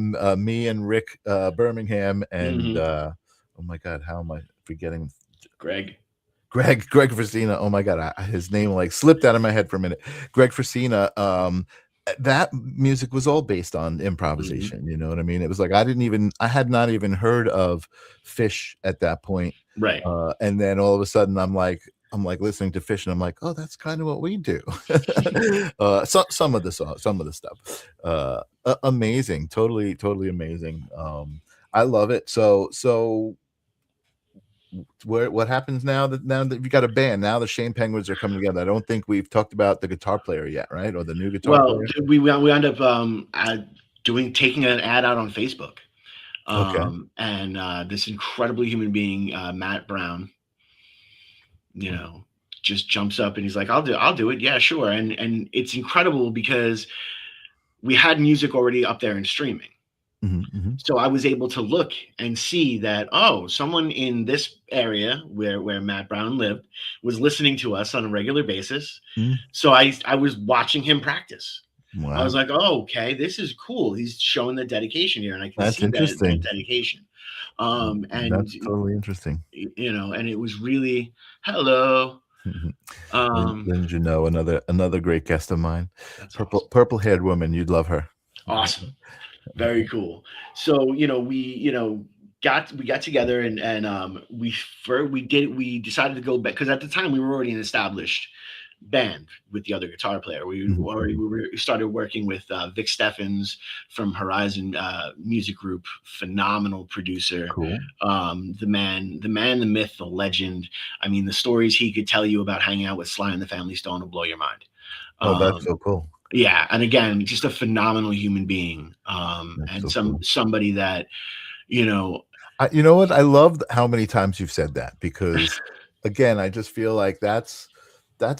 C: Me and Rick Birmingham and oh my God, how am I forgetting? Greg Frasina. Oh my God, his name like slipped out of my head for a minute. Greg Frasina. That music was all based on improvisation. You know what I mean? It was like I had not even heard of Fish at that point.
D: Right.
C: And then all of a sudden I'm like listening to Fish and I'm like, oh, that's kind of what we do. Some of the stuff. Amazing. Totally amazing. I love it. So what happens now that you've got a band? Now the Shame Penguins are coming together. I don't think we've talked about the guitar player yet, right? Or the new guitar player?
D: We end up taking an ad out on Facebook.
C: Okay.
D: And this incredible human being, Matt Brown, you
C: Mm.
D: know, just jumps up and he's like, I'll do it. Yeah, sure. And it's incredible because we had music already up there and streaming.
C: Mhm, mhm.
D: So I was able to look and see that, oh, someone in this area where Matt Brown lived was listening to us on a regular basis.
C: Mm.
D: So I was watching him practice. I was
C: Wow.
D: like, oh, okay, this is cool. He's showing the dedication here, and I can
C: That's
D: see that
C: interesting.
D: dedication. And
C: That's totally interesting.
D: you know, and it was really hello. Um,
C: Lynn Juneau, another great guest of mine.
D: that's awesome.
C: Purple-haired woman, you'd love her.
D: Awesome. Very cool. So, you know, we got together and we decided to go back because at the time we were already an established band with the other guitar player.
C: Mhm, mhm.
D: We started working with Vic Steffens from Horizon Music Group, phenomenal producer.
C: Cool.
D: The man, the myth, the legend. I mean, the stories he could tell you about hanging out with Sly and the Family Stone will blow your mind.
C: Oh, that's
D: Um,
C: so cool.
D: yeah, and again, just a phenomenal human being,
C: That's
D: and
C: so cool.
D: somebody that you know.
C: You know what? I love how many times you've said that because, again, I just feel like that's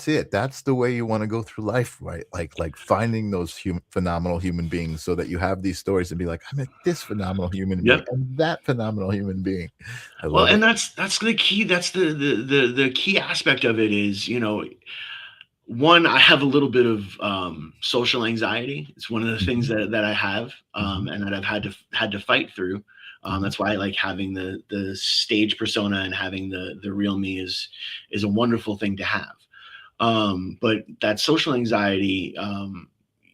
C: it. That's the way you want to go through life, right? Like finding those phenomenal human beings so that you have these stories and be like, I met this phenomenal human being
D: Yep.
C: and that phenomenal human being. I
D: Well,
C: love it.
D: and that's the key. That's the key aspect of it is, you know, one, I have a little bit of social anxiety. It's one of the things
C: Mhm,
D: that I have,
C: mhm.
D: and that I've had to fight through.
C: Mhm.
D: That's why I like having the stage persona and having the real me is a wonderful thing to have. But that social anxiety,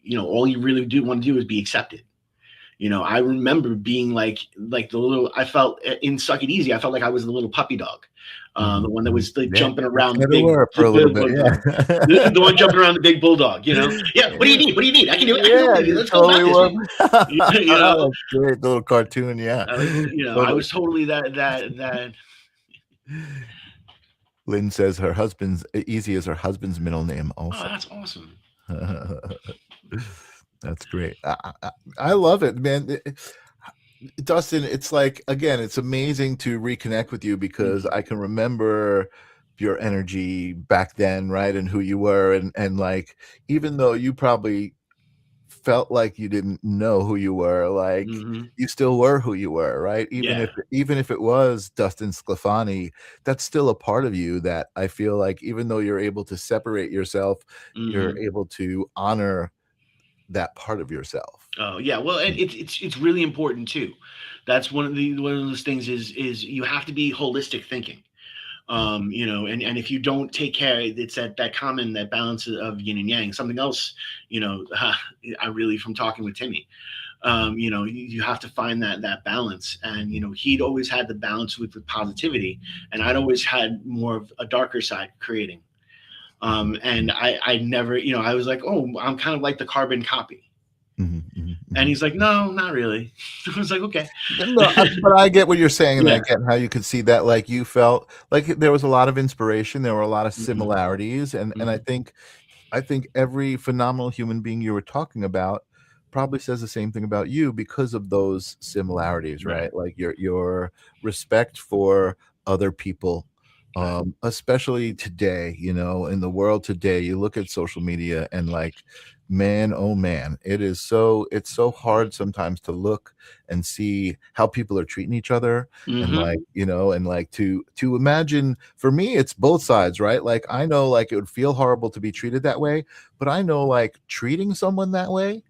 D: you know, all you really do want to do is be accepted. You know, I remember being like the little. I felt in Suck It Easy. I felt like I was the little puppy dog,
C: Mhm,
D: the one that
C: mhm.
D: was like
C: Yeah,
D: jumping
C: you
D: around the
C: kinda
D: big
C: were for a little bit, yeah.
D: the one jumping around the big bulldog. You know, yeah. What do you need? What do you need? I can do it. I can do it
C: Yeah,
D: with you.
C: you
D: Let's go
C: totally
D: about this.
C: were.
D: You know,
C: That's great, little cartoon, yeah.
D: you know, I
C: Totally.
D: was totally that.
C: Lynn says her husband's Easy is her husband's middle name
D: Oh,
C: also.
D: that's awesome.
C: That's great. I love it, man. Dustin, it's like, again, it's amazing to reconnect with you because
D: Mhm.
C: I can remember your energy back then, right? And who you were. And like, even though you probably felt like you didn't know who you were, like
D: Mhm.
C: you still were who you were, right?
D: Yeah.
C: Even if it was Dustin Sclafani, that's still a part of you that I feel like even though you're able to separate yourself, you're
D: Mhm.
C: able to honor that part of yourself.
D: Oh yeah, well, and it's really important too. That's one of those things is you have to be holistic thinking.
C: Mm,
D: You know, and if you don't take care, it's that common that balance of yin and yang. Something else, you know, I really from talking with Timmy.
C: mhm,
D: You know, you have to find that balance, and you
C: mhm,
D: know, he'd always had the balance with positivity, and I'd
C: mhm,
D: always had more of a darker side creating.
C: mhm,
D: And I never, you know, I was like, oh, I'm kind of like the carbon copy.
C: mhm, mhm,
D: And
C: mhm.
D: he's like, no, not really. I was like, okay.
C: No, but I get what you're saying, and I
D: Yeah.
C: get how you could see that, like, you felt like there was a lot of inspiration, there were a lot of
D: Hmm.
C: similarities, and
D: Hmm.
C: I think every phenomenal human being you were talking about probably says the same thing about you because of those similarities,
D: Right.
C: right? Like your respect for other people,
D: Right.
C: especially today, you know, in the world today, you look at social media and like, man, oh man, it's so hard sometimes to look and see how people are treating each other and
D: Hmm.
C: like, you know, and like to imagine for me it's both sides, right? Like I know like it would feel horrible to be treated that way, but I know like treating someone that way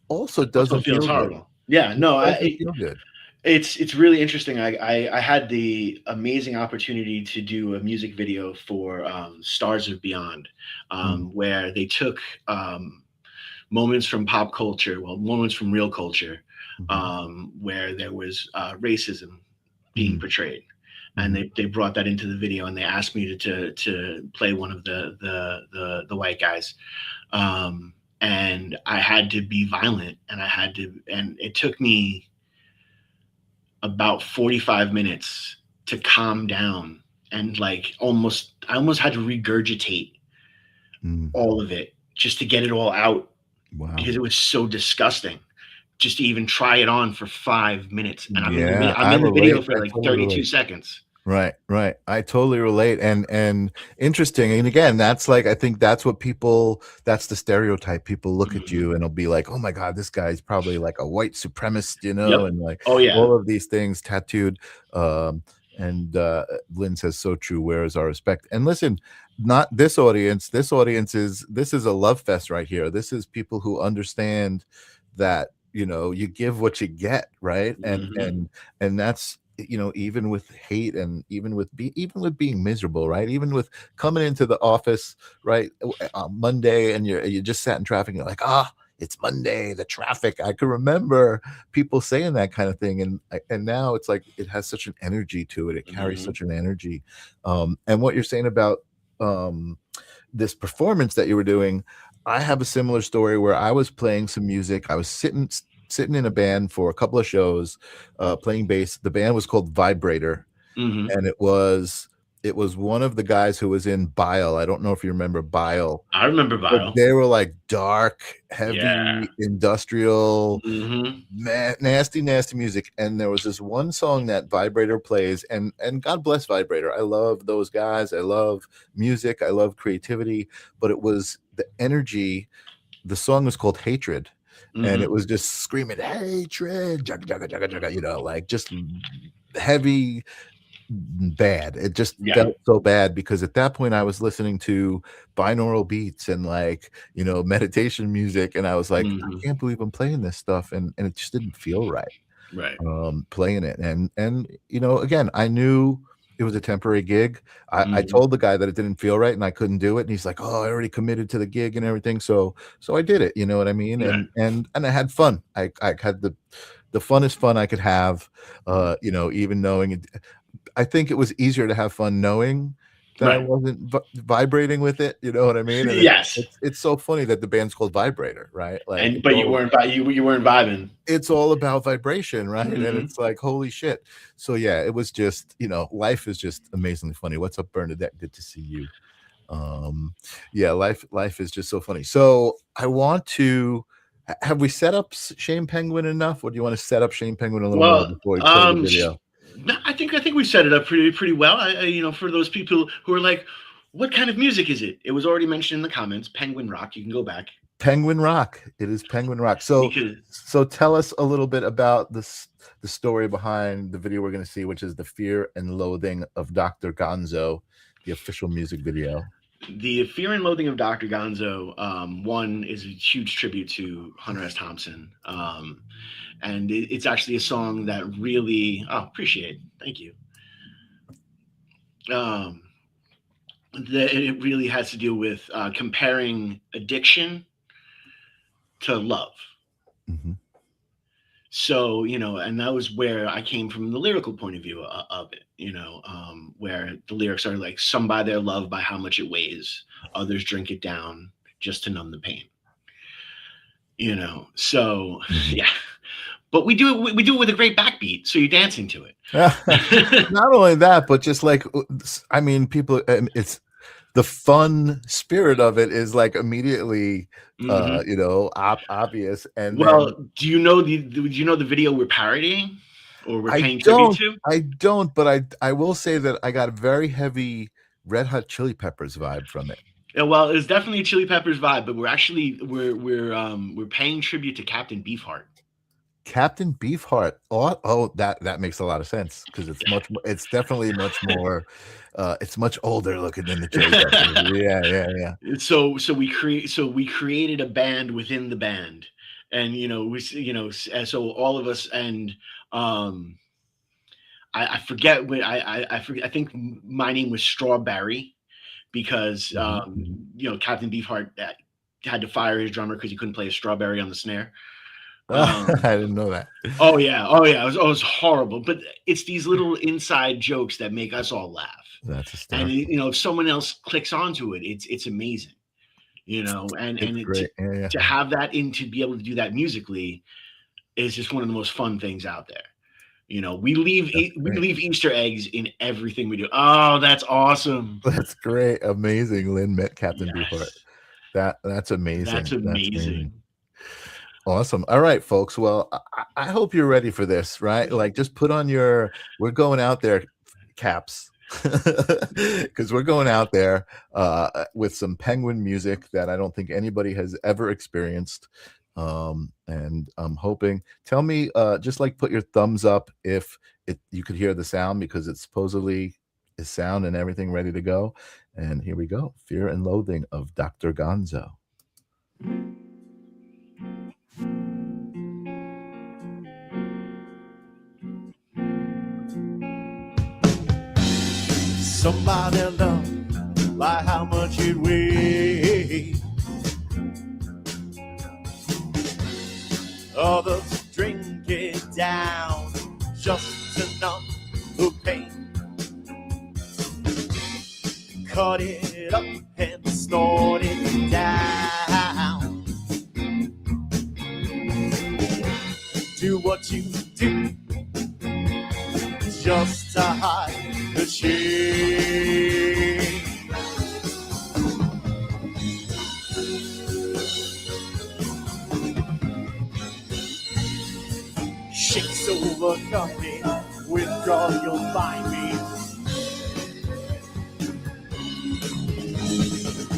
C: also
D: Also
C: doesn't
D: feels
C: feel good.
D: horrible. Yeah.
C: It
D: No,
C: doesn't feel good.
D: it's really interesting. I had the amazing opportunity to do a music video for Stars of Beyond,
C: Mm,
D: where they took moments from pop culture, well, moments from real culture,
C: mhm,
D: where there was racism being
C: mhm,
D: portrayed, and
C: mhm,
D: they brought that into the video, and they asked me to play one of the white guys, and I had to be violent, and and it took me about 45 minutes to calm down and like I almost had to regurgitate
C: mm.
D: all of it just to get it all out
C: Wow.
D: because it was so disgusting. just to even try it on for 5 minutes, and
C: Yeah,
D: I'm
C: I
D: in the video
C: relate.
D: for
C: I
D: like
C: totally
D: 32
C: relate.
D: seconds.
C: Right, right. I totally relate. And interesting. And again, that's like, I think that's what people, that's the stereotype. People look at
D: Mhm.
C: you and they'll be like, oh my God, this guy's probably like a white supremacist, you know,
D: Yep.
C: and like
D: Oh yeah.
C: all of these things tattooed. And Lynn says, so true. Where is our respect? And listen, not this audience. This is a love fest right here. This is people who understand that, you know, you give what you get, right?
D: Mhm.
C: And that's, you know, even with hate and even with being miserable, right? Even with coming into the office, right, on Monday, and you just sat in traffic and you're like, it's Monday, the traffic. I can remember people saying that kind of thing, and now it's like it has such an energy to it. It carries
D: Mhm.
C: such an energy. And what you're saying about um this performance that you were doing, I have a similar story where I was playing some music. I was sitting in a band for a couple of shows, playing bass. The band was called Vibrator,
D: Mhm.
C: and it was one of the guys who was in Bile. I don't know if you remember Bile,
D: I remember
C: but
D: Vile.
C: they were like dark,
D: Yeah.
C: heavy, industrial,
D: Mhm.
C: nasty, nasty music. And there was this one song that Vibrator plays, and God bless Vibrator. I love those guys. I love music. I love creativity. But it was the energy. The song was called Hatred, and it
D: Mhm.
C: was just screaming hatred, jugga, jugga, jugga, jugga, you know, like just heavy, bad. It just
D: Yeah.
C: felt so bad because at that point I was listening to binaural beats and, like, you know, meditation music, and I was like, I
D: Mhm.
C: can't believe I'm playing this stuff, and it just didn't feel right,
D: Right.
C: playing it. And you know, again, I knew it was a temporary gig. I
D: Mhm.
C: told the guy that it didn't feel right and I couldn't do it, and he's like, oh, I already committed to the gig and everything, so I did it, you know what I mean?
D: Right.
C: And I had fun. I had the funnest fun I could have, you know, even knowing it. I think it was easier to have fun knowing that I
D: Right.
C: wasn't vibrating with it, you know what I mean? And
D: Yes.
C: it's so funny that the band's called Vibrator, right? Like,
D: And but you weren't vibing.
C: it's all about vibration, right? And
D: Mhm.
C: it's like, holy shit. So yeah, it was just, you know, life is just amazingly funny. What's up, Bernadette? Good to see you. Um, yeah, life is just so funny. So I want to have we set up Shane Penguin enough, or do you want to set up Shane Penguin a little more
D: Well,
C: before we play the video?
D: no, I think we set it up pretty well. You know, for those people who are like, what kind of music is it? It was already mentioned in the comments. Penguin rock. You can go back
C: Penguin Rock. It is Penguin Rock. So
D: because
C: so tell us a little bit about the story behind the video we're going to see, which is The Fear and Loathing of Dr. Gonzo, the official music video.
D: the Fear and Loathing of Dr. Gonzo, one is a huge tribute to Hunter S. Thompson. And it's actually a song that really, appreciate. Thank you. Um, it really has to do with comparing addiction to love.
C: Mm-hmm.
D: So, you know, and that was where I came from the lyrical point of view of it, you know, where the lyrics are like, some buy their love by how much it weighs, others drink it down just to numb the pain, you know. So
C: Mm-hmm.
D: yeah, but we do it with a great backbeat, so you're dancing to it.
C: Not only that, but just like, I mean, people, it's the fun spirit of it is like immediately,
D: Hmm.
C: you know, obvious. And then
D: Well, do you know the video we're parodying or we're
C: I
D: paying tribute
C: don't,
D: to?
C: I don't, but I will say that I got a very heavy Red Hot Chili Peppers vibe from it.
D: Yeah, well, it's definitely a Chili Peppers vibe, but we're paying tribute to Captain Beefheart.
C: Captain Beefheart. Oh, that makes a lot of sense because it's much more, it's definitely much more, it's much older looking than the Chili Peppers. Yeah, yeah, yeah.
D: So we created a band within the band, and so all of us, and um I forget what I forget. I think my name was Strawberry because
C: Mhm, mhm.
D: Captain Beefheart had to fire his drummer because he couldn't play a strawberry on the snare.
C: I didn't know that.
D: Oh yeah, it was horrible. But it's these little inside jokes that make us all laugh.
C: That's
D: And
C: hysterical.
D: if someone else clicks onto it, it's amazing.
C: It's
D: To
C: great. Yeah, yeah.
D: have that in to be able to do that musically is just one of the most fun things out there.
C: That's
D: We
C: great.
D: leave Easter eggs in everything we do. Oh, that's awesome.
C: That's great. Amazing. Lynn met Captain Beefheart.
D: Yes,
C: That's
D: that's
C: amazing. That's amazing.
D: amazing.
C: Awesome. All right, folks. Well, I hope you're ready for this, right? Like, just put on your, we're going out there caps, because we're going out there with some penguin music that I don't think anybody has ever experienced. And I'm hoping, tell me, just like put your thumbs up if you could hear the sound, because it supposedly is sound and everything ready to go. And here we go. Fear and Loathing of Dr. Gonzo.
E: Somebody loved by how much it weighs. Others drink it down just to numb the pain. Cut it up and snort it down. Do what you do just to hide the shame. Shakes overcome me, withdraw, you'll find me.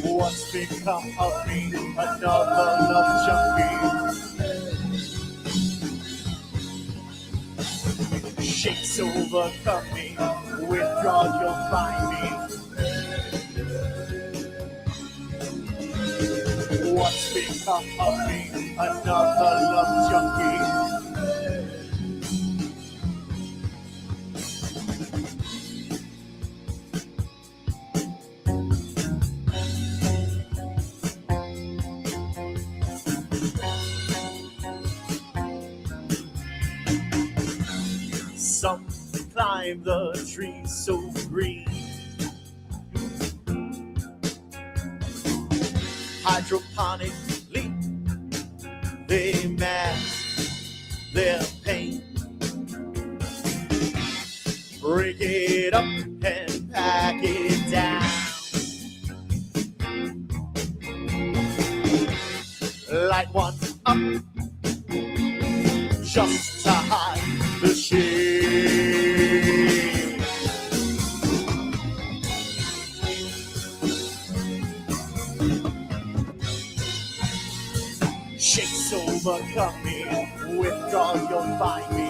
E: What's become of me? Another love junkie. Shakes overcome me, withdraw, you'll find me. What's become of me? Another love junkie. Some climb the trees so green. Hydroponically, they mask their pain. Break it up and pack it down. Light one up just to hide the shade. Shakes overcome me, withdraw, you'll find me.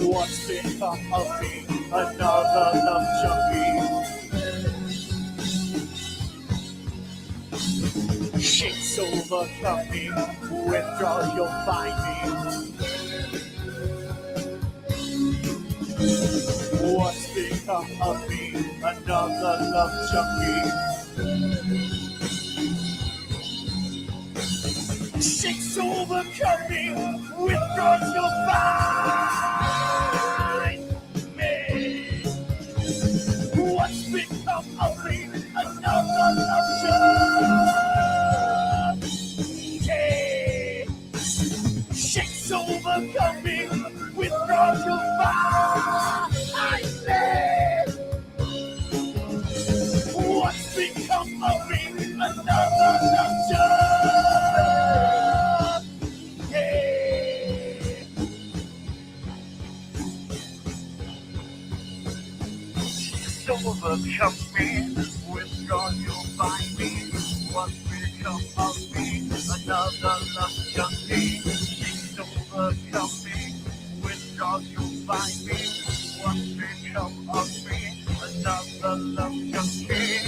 E: What's become of me? Another love junkie. Shakes overcome me, withdraw, you'll find me. What's become of me? Another love junkie. Shakes overcome me, withdraw, you'll find me. What's become of me? Another love junkie. Shakes overcome me, withdraw, you'll find me. What's become of me? Another love junkie. Overcome me, withdraw, you'll find me. What's become of me? Another love junkie. Overcome me, withdraw, you'll find me. What's become of me? Another love junkie.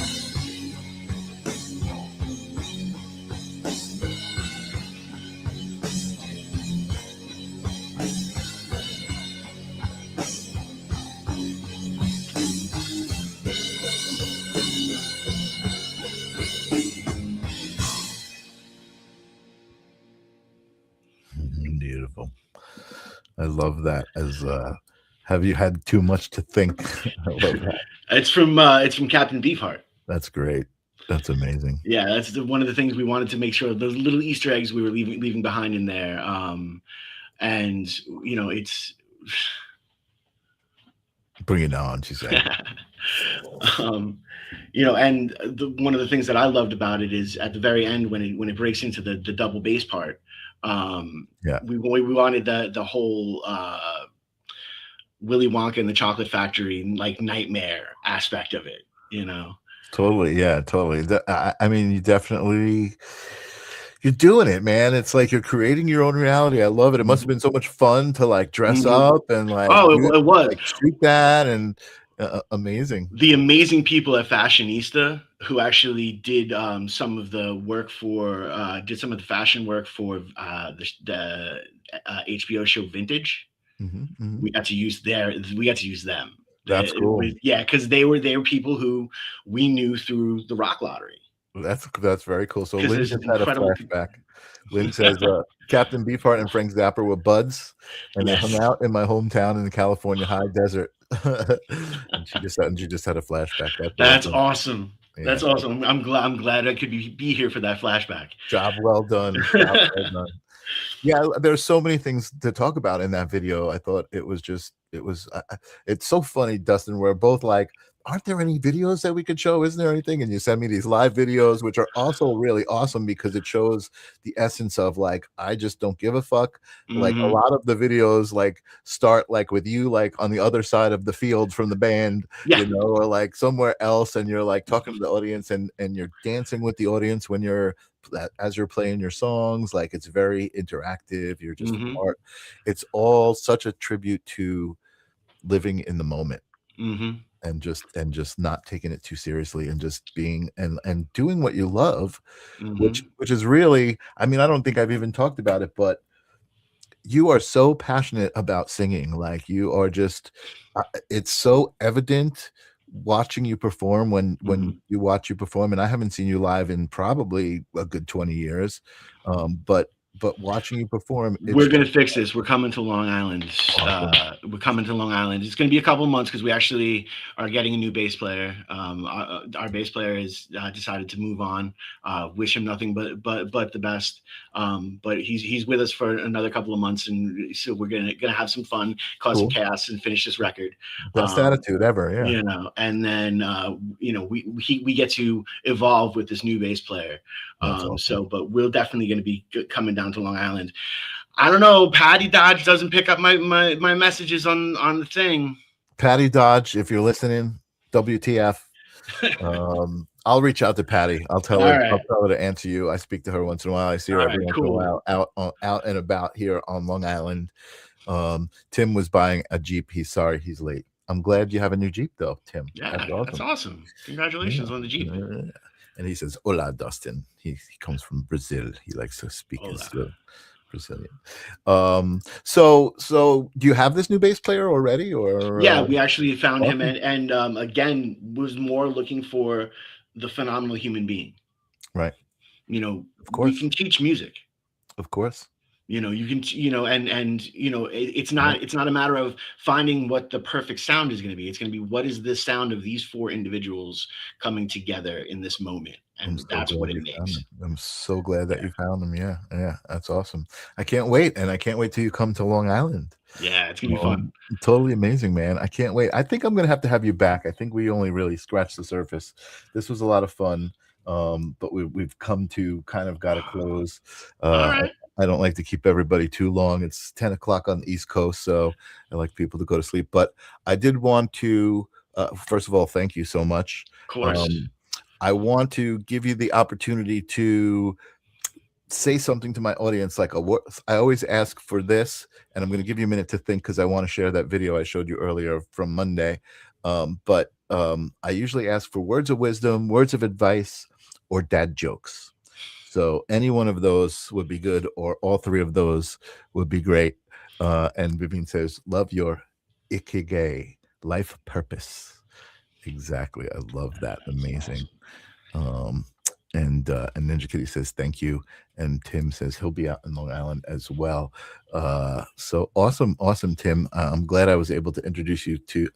C: Beautiful. I love that. As have you had too much to think? I love that.
D: It's from Captain Beefheart.
C: That's great. That's amazing.
D: Yeah, that's one of the things we wanted to make sure, those little Easter eggs we were leaving behind in there. And you know, it's
C: Bring it on, she said.
D: um, and one of the things that I loved about it is at the very end when it breaks into the double bass part.
C: Yeah,
D: We wanted the whole Willy Wonka and the Chocolate Factory like nightmare aspect of it.
C: totally. Yeah, totally. I mean, you're doing it, man. It's like you're creating your own reality. I love it. It must have been so much fun to like dress
D: Mhm.
C: up and like
D: Oh,
C: do
D: it was.
C: like shoot that and amazing.
D: The amazing people at Fashionista who actually did some of the work for did some of the fashion work for the HBO show Vintage.
C: Hmm.
D: We got to use them.
C: That's cool.
D: Yeah, because they were people who we knew through the Rock Lottery.
C: That's very cool. So
D: Because
C: Lynn
D: there's
C: just had a
D: incredible.
C: flashback. Lynn says Captain Beefheart and Frank Zappa were buds, and they hung
D: Yes.
C: out in my hometown in the California high desert. and she just had a flashback.
D: That's awesome.
C: Yeah.
D: That's awesome. I'm glad I could be here for that flashback.
C: Job well done. Job well done. Yeah, there's so many things to talk about in that video. I thought it's so funny, Dustin. We're both like, aren't there any videos that we could show? Isn't there anything? And you send me these live videos, which are also really awesome because it shows the essence of like, I just don't give a fuck. Like a lot of the videos like start like with you like on the other side of the field from the band, or like somewhere else, and you're like talking to the audience and you're dancing with the audience when you're as you're playing your songs. Like it's very interactive. You're just a part. It's all such a tribute to living in the moment. And just not taking it too seriously and just being and doing what you love, which is really, I mean, I don't think I've even talked about it, but you are so passionate about singing. Like you are just it's so evident watching you perform when you watch you perform, and I haven't seen you live in probably a good 20 years, but watching you perform,
D: we're going to fix this. We're coming to Long Island. We're coming to Long Island. It's going to be a couple of months because we actually are getting a new bass player. Our bass player has decided to move on. Wish him nothing but the best. But he's with us for another couple of months, and so we're gonna have some fun, cause some chaos, and finish this record.
C: Best attitude ever, yeah.
D: And then we get to evolve with this new bass player.
C: Awesome.
D: So, but we're definitely going to be coming down to Long Island. I don't know. Patty Dodge doesn't pick up my messages on the thing.
C: Patty Dodge, if you're listening, WTF. I'll reach out to Patty. I'll tell her. I'll tell her to answer you. I speak to her once in a while. I see her every once in a while out and about here on Long Island. Tim was buying a Jeep. He's sorry he's late. I'm glad you have a new Jeep though, Tim.
D: Yeah, that's awesome. Congratulations on the Jeep.
C: And he says, "Hola, Dustin." He comes from Brazil. He likes to speak as Brazilian. So do you have this new bass player already, or?
D: Yeah, we actually found him, and again was more looking for the phenomenal human being.
C: Right.
D: Of course, we can teach music.
C: Of course.
D: You can, it's not a matter of finding what the perfect sound is going to be. It's going to be what is the sound of these four individuals coming together in this moment, and that's what it makes.
C: I'm so glad that you found them. Yeah, that's awesome. I can't wait, and I can't wait till you come to Long Island.
D: Yeah, it's gonna be fun.
C: Totally amazing, man. I can't wait. I think I'm gonna have you back. I think we only really scratched the surface. This was a lot of fun, but we've come to kind of got to close.
D: All right.
C: I don't like to keep everybody too long. It's 10 o'clock on the East Coast, so I like people to go to sleep. But I did want to, first of all, thank you so much.
D: Of course.
C: I want to give you the opportunity to say something to my audience. Like I always ask for this, and I'm going to give you a minute to think because I want to share that video I showed you earlier from Monday. But I usually ask for words of wisdom, words of advice, or dad jokes. So any one of those would be good, or all three of those would be great. And Vivian says, love your ikigai, life purpose. Exactly. I love that. Amazing. And Ninja Kitty says, thank you. And Tim says he'll be out in Long Island as well. So awesome, Tim. I'm glad I was able to introduce you to,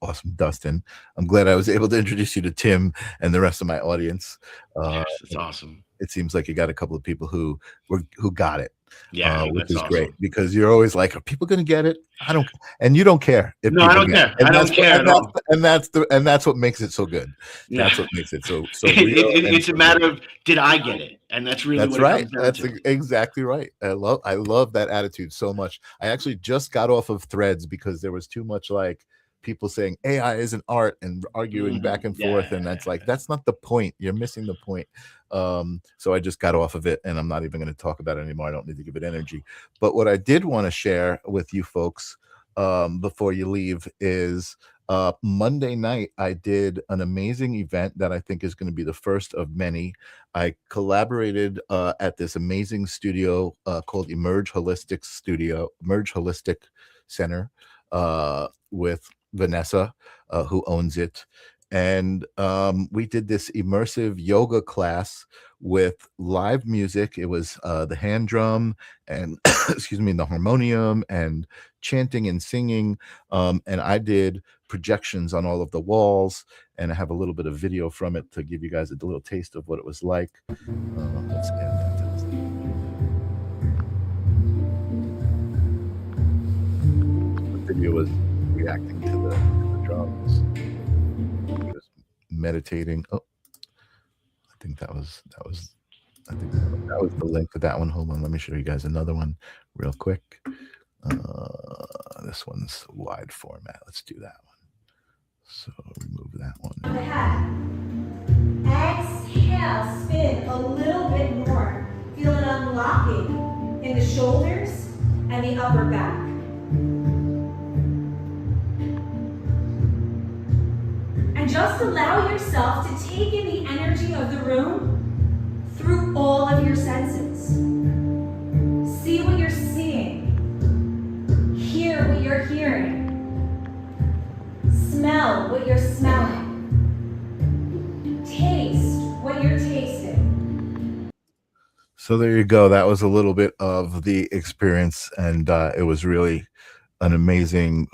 C: awesome, Dustin. I'm glad I was able to introduce you to Tim and the rest of my audience.
D: Yes, it's awesome.
C: It seems like you got a couple of people who got it.
D: Yeah,
C: which
D: that's
C: is
D: awesome.
C: great, because you're always like, are people going to get it? I don't, and you don't care. If
D: No, I
C: people
D: don't
C: get
D: care.
C: it.
D: I don't care at all.
C: And that's what makes it so good.
D: Yeah.
C: That's what makes it so real.
D: It's a matter of, did I get it? And that's really
C: That's
D: what
C: right.
D: it comes down
C: That's
D: to.
C: exactly right. I love that attitude so much. I actually just got off of Threads because there was too much like people saying AI isn't art and arguing back and forth, and that's like, that's not the point. You're missing the point. So I just got off of it, and I'm not even going to talk about it anymore. I don't need to give it energy. But what I did want to share with you folks before you leave is Monday night I did an amazing event that I think is going to be the first of many. I collaborated at this amazing studio called Emerge Holistic Center with Vanessa, who owns it. And we did this immersive yoga class with live music. It was the hand drum and excuse me, the harmonium and chanting and singing. And I did projections on all of the walls, and I have a little bit of video from it to give you guys a little taste of what it was like. Let's add that to this. The video was reacting to the drums. He was meditating. Oh, I think that was the link to that one. Hold on, let me show you guys another one real quick. This one's wide format. Let's do that one. So remove that one.
F: On the head. Exhale, spin a little bit more. Feel an unlocking in the shoulders and the upper back. And just allow yourself to take in the energy of the room through all of your senses. See what you're seeing. Hear what you're hearing. Smell what you're smelling. Taste what you're tasting.
C: So there you go. That was a little bit of the experience, and it was really an amazing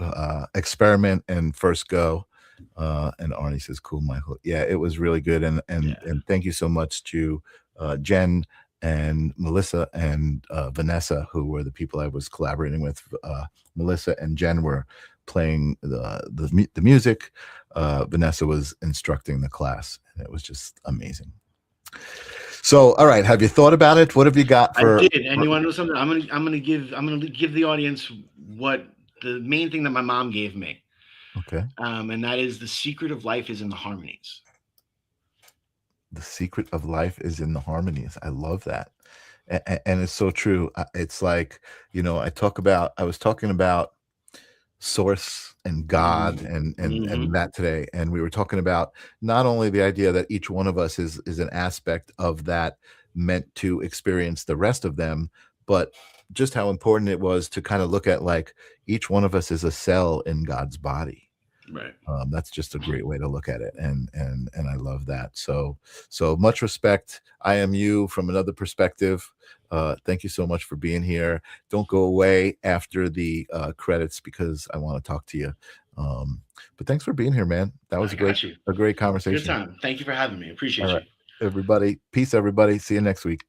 C: experiment and first go. And Arnie says, "Cool, Michael." Yeah, it was really good, and thank you so much to Jen and Melissa and Vanessa, who were the people I was collaborating with. Melissa and Jen were playing the music. Vanessa was instructing the class, and it was just amazing. So, all right, have you thought about it? What have you got for?
D: I did, and you want to know something? I'm gonna give the audience what the main thing that my mom gave me.
C: Okay.
D: And that is, the secret of life is in the harmonies.
C: The secret of life is in the harmonies. I love that. And it's so true. It's like, you know, I was talking about source and God and that today. And we were talking about not only the idea that each one of us is an aspect of that meant to experience the rest of them, but just how important it was to kind of look at like each one of us is a cell in God's body.
D: Right.
C: That's just a great way to look at it, and I love that. So much respect. I am you from another perspective. Thank you so much for being here. Don't go away after the credits, because I want to talk to you. But thanks for being here, man. That was a great conversation.
D: Good time. Thank you for having me. Appreciate you.
C: Everybody, peace. Everybody, see you next week.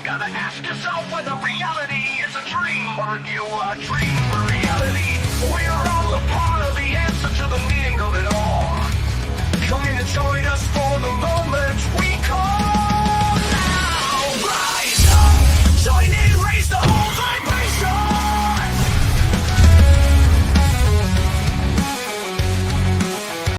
E: Gotta ask yourself whether reality is a dream. Are you a dream or reality? We're all a part of the answer to the meaning of it all. Come in and join us for the moment.